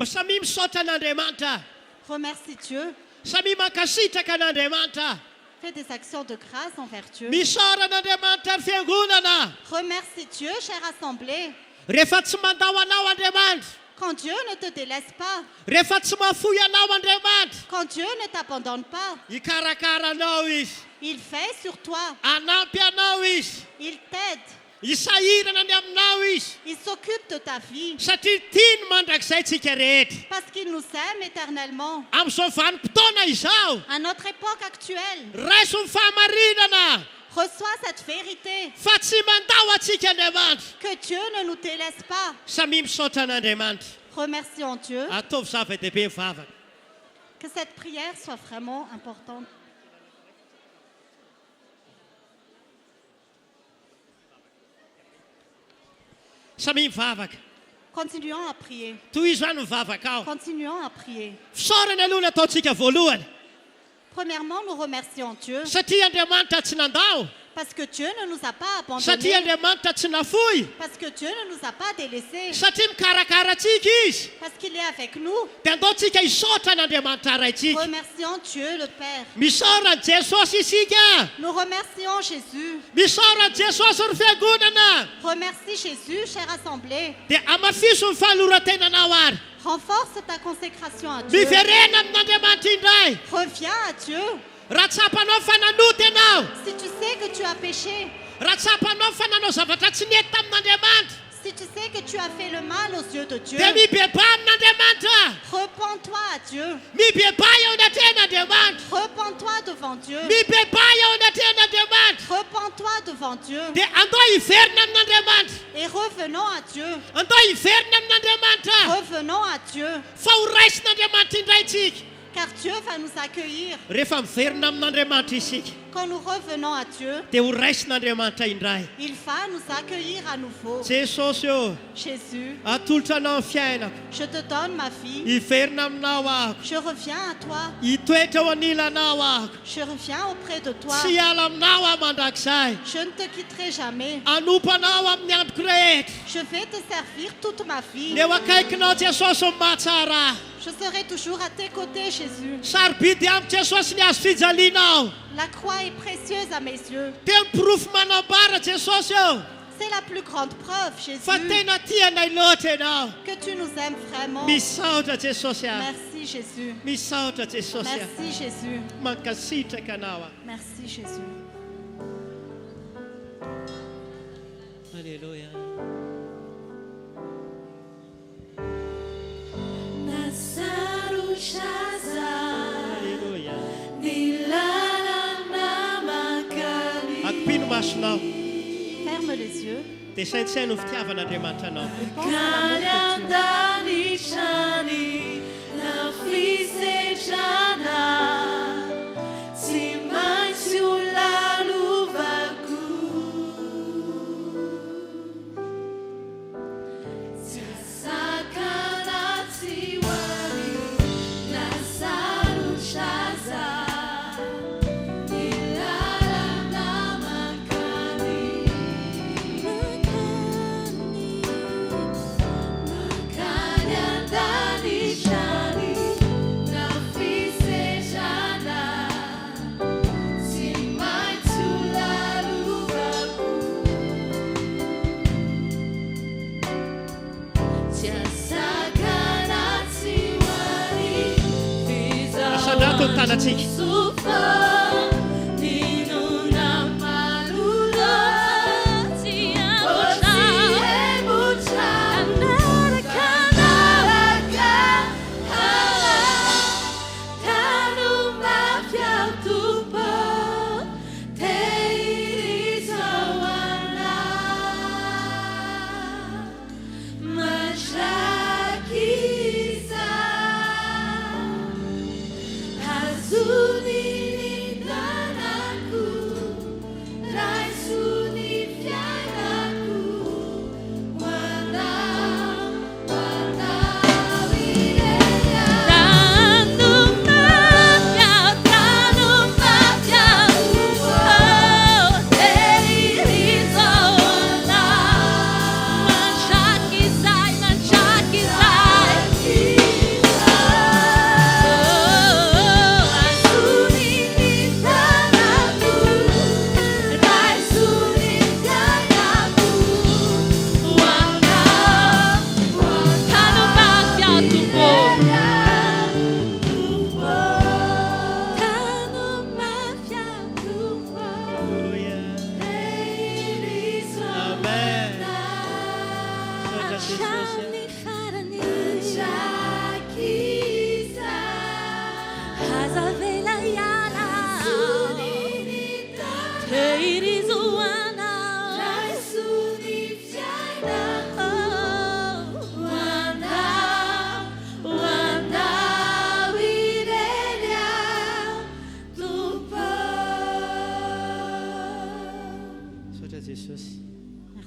samy misaotra an'Andriamanitra Remercie Dieu. samy mankasitraka an'Andriamanitra Fais des actions de grâce envers Dieu. misaora an'Andriamanitra ny fiangonana Remercie Dieu, chère assemblée. rehefa tsy mandao anao Andriamanitra Quand Dieu ne te délaisse pas, rehefa tsy mafoy anao Andriamanitra quand Dieu ne t'abandonne pas, hikarakara anao izy il fait sur toi, anampy anao izy il t'aide, hisahirana ny aminao izy il s'occupe de ta vie satria tiany mandrakizay tsika rehetra parce qu'il nous aime éternellement. amin'izao vanim-potoana izao À notre époque actuelle, raiso ny fahamarinana reçois cette vérité fa tsy mandao atsika Andriamanitra que Dieu ne nous délaisse pas. samy misaotra an'Andriamanitra Remercions Dieu. ataovy zava-dehibe mivavaka Que cette prière soit vraiment importante. samy mivavaka Continuons à prier. toy izany mivavaka ao Continuons à prier. fisaorana aloha ny ataontsika voalohany Premièrement, nous remercions Dieu satria Andriamanitra tsy nandao parce que Dieu ne nous a pas satria abandonnés, Andriamanitra tsy nafoy parce que Dieu ne nous a pas délaissés, satria mikarakara atsika izy parce qu'il est avec nous. dia andaontsika isaotra an'Andriamanitra raitsika Remercions Dieu le Père. misaora ny Jesosy isika Nous remercions Jésus. misaora ny Jesosy ny fiangonana Remercie Jésus, chère assemblée. dia amafiso ny fahaloratenanao ary Renforce ta consécration à Dieu. miverena amin'Andriamanitra indray Reviens à Dieu. raha tsapanao fa nanoty ianao Si tu sais que tu as péché, raha tsapanao fa nanao zavatra tsy nety tamin'Andriamanitra si tu sais que tu as fait le mal aux yeux de Dieu, dia mibeba amin'Andriamanitra repens-toi à Dieu. mibeba eo anaten'Andriamanitra Repens-toi devant Dieu. mibeba eo anaten'Andriamanitra Repens-toi devant Dieu. dia andao hiverina amin'Andriamanitra Et revenons à Dieu. andao hiverina amin'Andriamanitra Revenons à Dieu. fa ho raisin'Andriamanitra indray tsika Car Dieu va nous accueillir. rehefa miverina amin'Andriamanitra isika Quand nous revenons à Dieu, dia ho raisin'Andriamanitra indray il va nous accueillir à nouveau. Jesosy eo Jésus, atolotra anao ny fiainako je te donne ma vie. hiverina aminao ahako Je reviens à toi. hitoetra eo anilanao ahako Je reviens auprès de toi. tsy ala aminao aho mandrakizay Je ne te quitterai jamais. anompanao amin'ny androko rehetra Je vais te servir toute ma vie. ny eo akaikinao Jesosy ny mahatsara Je serai toujours à tes côtés, Jésus. Sarobidy amin'ny Jesosy ny azo fijalianao. La croix est précieuse à mes yeux. Tena porofo manambara Jesosy eo. C'est la plus grande preuve, Jésus, Fa tena tianay loatra ianao. que tu nous aimes vraiment. Misaotra Jesosy aho. Merci, Jésus. Misaotra Jesosy aho. Merci, Jésus. Mankasitraka anao aho. Merci, Jésus. Alléluia. Alléluia. Ampino masonao. Ferme les yeux. Dia saintsai no fitiavan'Andriamanitra anao. Pense à l'amour de Dieu. Asanato ny tanatsika.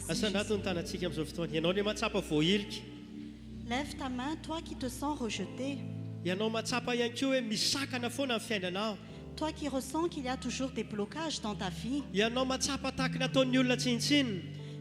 Asanato ny tanatsika amin'izao fotoana. Ianao le matsapa voahilika. Lève ta main, toi qui te sens rejeté. Ianao matsapa ihany koa hoe misakana foana amin'ny fiainanao. Toi qui ressens qu'il y a toujours des blocages dans ta vie. Ianao matsapa tahaka nataon'ny olona tsinitsinina.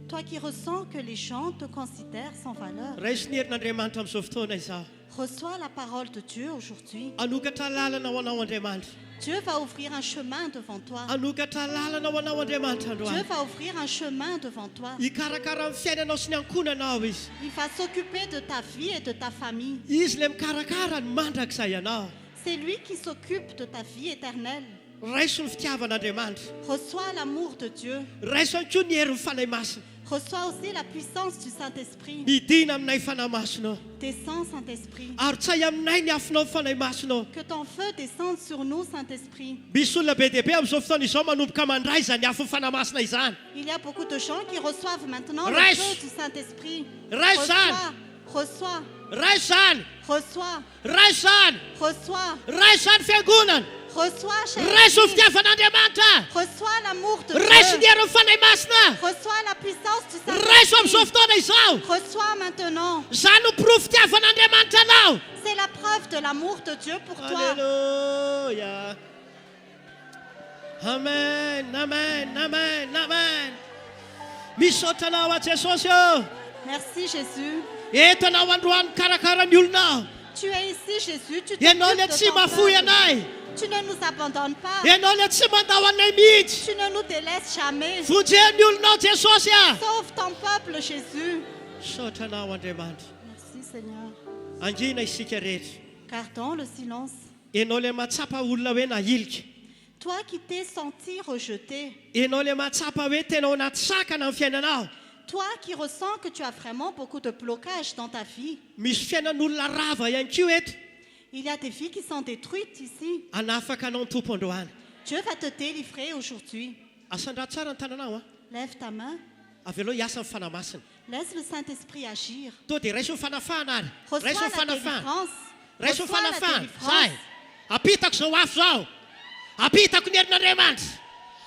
Toi qui ressens que les gens te considèrent sans valeur. Raiso ny herin'Andriamanitra amin'izao fotoana izao. Reçois la parole de Dieu aujourd'hui. Anokatra lalana ho anao Andriamanitra. Dieu va ouvrir un chemin devant toi. Anokatra lalana ho anao Andriamanitra Dieu androany. va ouvrir un chemin devant toi. Hikarakara amin'ny fiainanao sy ny ankonanao izy. Il va s'occuper de ta vie et de ta famille. Izy le mikarakara ny mandrakizay ianao. C'est lui qui s'occupe de ta vie éternelle. Raiso ny fitiavan'Andriamanitra. Reçois l'amour de Dieu. Raiso ihany koa ny herin'ny fanahy masina. Reçois aussi la puissance du Saint-Esprit. Midina aminay fanahy masinao. Descends, Saint-Esprit. Ary tsay aminay ny afinao ny fanahy masinao. Que ton feu descende sur nous, Saint-Esprit. Misy olona be dia be amin'izao fotoana izao manomboka mandray izany afo ny fanahy masina izany. Il y a beaucoup de gens qui reçoivent maintenant le Reste. feu du Saint-Esprit. Reste. Reçois, Raiso izany. reçois, Raiso izany. reçois, Raiso izany fiangonana. reçois, cher Raiso ny Jésus. fitiavan'Andriamanitra. Reçois l'amour de Raiso ny Dieu. herin'ny fanahy masina. Reçois la puissance du Raiso amin'izao Saint-Esprit. fotoana izao. Reçois maintenant. Izany no porofo fitiavan'Andriamanitra anao. C'est la preuve de l'amour de Dieu pour toi. Alléluia. Amen, amen, amen, amen. Misaotra anao a Jesosy eo. Merci Jésus. Eto anao androany karakara ny olonao. Tu es ici, Jésus. Tu ianao le t'occupes tsy de ton mafoy peuple. anay Tu ne nous abandonnes pas. ianao le tsy mandao anay mihitsy Tu ne nous délaisses jamais. vonjeny olonao jesosy a Sauve ton peuple, Jésus. saotra anao andriamanitra Merci, Seigneur. angina isika rehetra Gardons le silence. ianao le mahatsapa olona hoe nahilika Toi qui t'es senti rejeté. ianao le mahatsapa hoe tena ao anaty sakana amin'ny fiainanao Toi qui ressens que tu as vraiment beaucoup de blocages dans ta vie. misy fiainan'olona rava ihany koa eto Il y a des vies qui sont détruites ici. anafaka anao ny tompo androany Dieu va te délivrer aujourd'hui. asandrato tsara ny tananao a Lève ta main. avy aloha hiasa ny fanamasina Laisse le Saint-Esprit agir. to dia raiso ny fanafahana ary Reçois raiso ny la fanafahana délivrance. raiso ny Reçois la fanafahana délivrance. zay apitako zao afo zao apitako ny herin'andriamanitra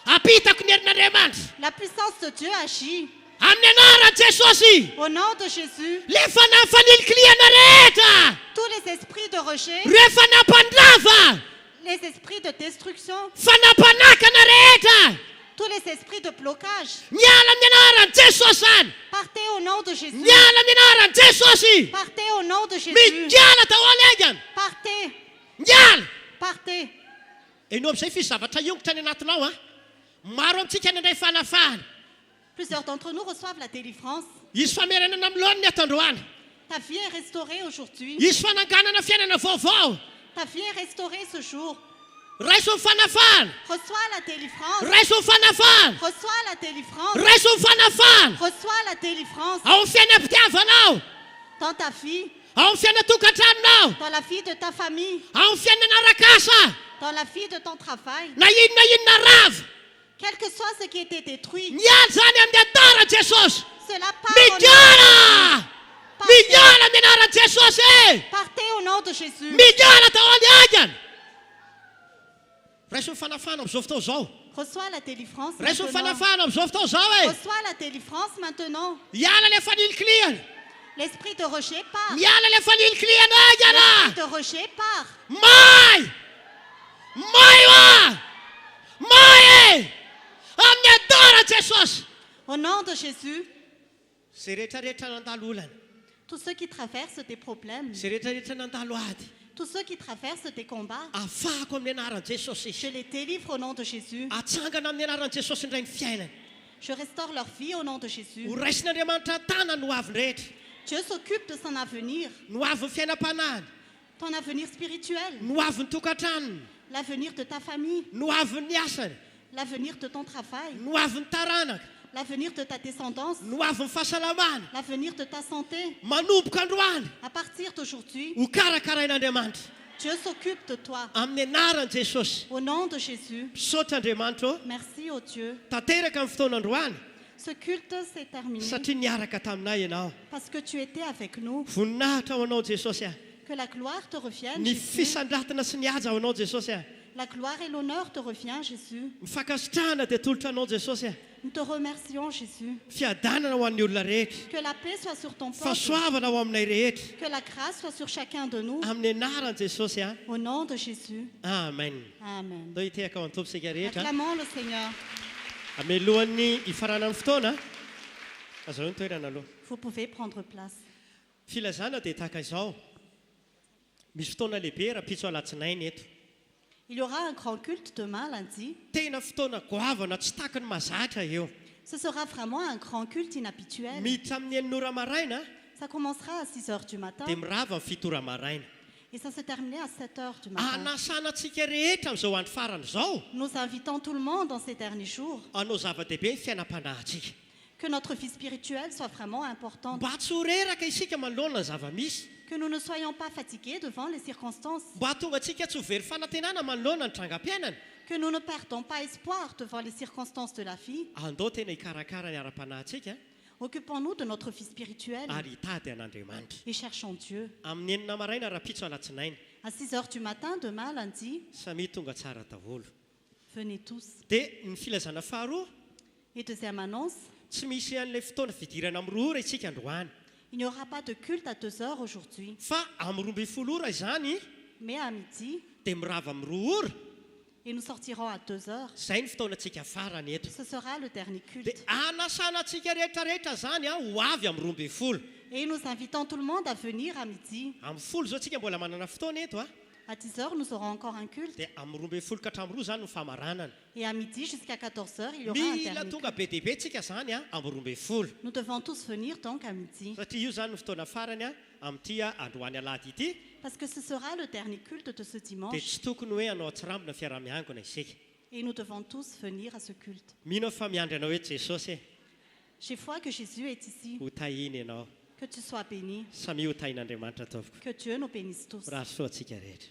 apitako ny herin'andriamanitra La puissance de Dieu agit. amin'ny anaran'i jesosy Au nom de Jésus, le fanafanilikiliana rehetra tous les esprits de rejet, re fanampandrava les esprits de destruction, fanampanakana rehetra tous les esprits de blocage, miala amin'ny anaran'i jesosy zany partez au nom de Jésus. miala amin'ny anaran'i jesosy Partez au nom de Jésus. migiala daholo aigany Partez, miala partez. ianao amin'izay fisy zavatra iongotra any anatinao a maro amintsika ny indray fanafahana Plusieurs d'entre nous reçoivent la délivrance. isy famerenana amin'ny lohan'ny atandroany Ta vie est restaurée aujourd'hui. isy fananganana fiainana vaovao Ta vie est restaurée ce jour. raiso ny fanafahana Reçois la délivrance. raiso ny fanafahana Reçois la délivrance. raiso ny fanafahana Reçois la délivrance ao amin'ny fiainam-pitiavanao dans ta vie, ao amin'ny fiainatokantranonao dans la vie de ta famille, ao amin'ny fiainana rakasa dans la vie de ton travail. na inona rava Quel que soit ce qui était détruit, miala zany amin'ny adaran'i jesosy cela part au nom, migiala migiala amin'ny anaran'i jesosy partez au nom de Jésus. migiala daholo aigany raiso ny fanafahana amin'izao fotoa zao Reçois la délivrance raiso ny maintenant. fanafahana amin'izao fotoa zao e Reçois la délivrance maintenant. hiala le fanilikiliana L'esprit de rejet part. miala le fanilikiliana aigana L'esprit de rejet part. may oa may e amin'ny adaran'i jesosy Au nom de Jésus, zay rehetrarehetra nandalo olana tous ceux qui traversent des problèmes, zay rehetrarehetra nandalo ady tous ceux qui traversent des combats, afahako amin'ny anaran'i jesosy je les délivre au nom de Jésus. atsangana amin'ny anaran'i jesosy indray ny fiainana Je restaure leur vie au nom de Jésus. ho raisin'andriamanitra tana no avy rehetra Dieu s'occupe de son avenir, no avy ny fiainam-panany ton avenir spirituel, no avy ny tokantranony l'avenir de ta famille, no avy ny asany l'avenir de ton travail, no avy ny taranaka l'avenir de ta descendance, no avy ny fahasalamana l'avenir de ta santé. manomboka androany À partir d'aujourd'hui, ho karakarain'andriamanitra Dieu s'occupe de toi. amin'ny anaran'i jesosy Au nom de Jésus, misaotra andriamanitra ô merci au Dieu. tanteraka amin'ny fotoan'androany Ce culte s'est terminé satria niaraka taminay ianao parce que tu étais avec nous. voninahitra ao anao jesosy a Que la gloire te revienne, ny Jésus. fisandratina sy ny aja ao anao jesosy a La gloire et l'honneur te revient, Jésus. mifankasitrahana dia tolotra anao jesosy a Nous te remercions, Jésus. fiadanana ho an'ny olona rehetra Que la paix soit sur ton peuple. fahasoavana ho aminay rehetra Que la grâce soit sur chacun de nous. amin'ny anaran'i jesosy a Au nom de Jésus. amen Amen. dao hitehaka ao antompo sika rehetra Acclamons le Seigneur. amelohan'ny hifarana amin'ny fotoana azao ny toerana aloha Vous pouvez prendre place. filazana dia tahaka izao misy fotoana lehibe raha pitso alatsinainy eto Il y aura un grand culte demain, lundi. tena fotoana goavana tsy taka ny mazatra eo Ce sera vraiment un grand culte inhabituel. miditra amin'ny eninora maraina Ça commencera à 6 heures du matin dia mirava amin'ny fitora maraina et ça se terminera à 7 heures du matin. anasanantsika rehetra amin'izao andro farany izao Nous invitons tout le monde dans ces derniers jours anao zava-dehibe ny fiainam-panahintsika que notre vie spirituelle soit vraiment importante, mba tsy ho reraka isika manoloana ny zava-misy que nous ne soyons pas fatigués devant les circonstances, mba tonga antsika tsy ho very fanantenana manoloana ny trangam-piainana que nous ne perdons pas espoir devant les circonstances de la vie. andao tena hikarakara ny ara-panahintsika Occupons-nous de notre vie spirituelle ary hitady an'andriamanitra et cherchons Dieu. amin'ny enina maraina raha pitso alatsinaina À 6 heures du matin, demain, lundi, samy tonga tsara daholo venez tous. dia ny filazana faharoa Et deuxième annonce, tsy misy an'ilay fotoana fidirana amin'ny roa ora isika androany il n'y aura pas de culte à 2 heures aujourd'hui, fa amin'ny roa mby folo ora izany mais à midi, dia mirava amin'ny roa ora Et nous sortirons à 2 heures. Zay ny fotoanantsika farany eto. Ce sera le dernier Dia culte. anasanantsika rehetrarehetra zany ho avy amin'ny 12. Et nous invitons tout le monde à venir à midi. Amin'ny folo zao tsika mbola manana fotoana eto a. À 10 heures, nous aurons encore un culte. Dia amin'ny 12 ka hatramin'ny 2 zany no famaranana. Et à midi jusqu'à 14 heures, il y aura un Mila dernier tonga culte. be dehibe tsika zany amin'ny 12. Nous devons tous venir donc à midi. Satria io zany no fotoana farany amin'ity androany alady ity. Parce que ce sera le dernier culte de ce Dia dimanche. tsy tokony hoe anao tsirambina fiaramiangona isika. Et nous devons tous venir à ce culte. Mino fa miandry anao hoe Jesosy J'ai foi que Jésus est ici. ho tahiny ianao. Que tu sois béni. Samy ho tahin'Andriamanitra ataoviko. Que Dieu nous bénisse tous. Raha soa antsika rehetra.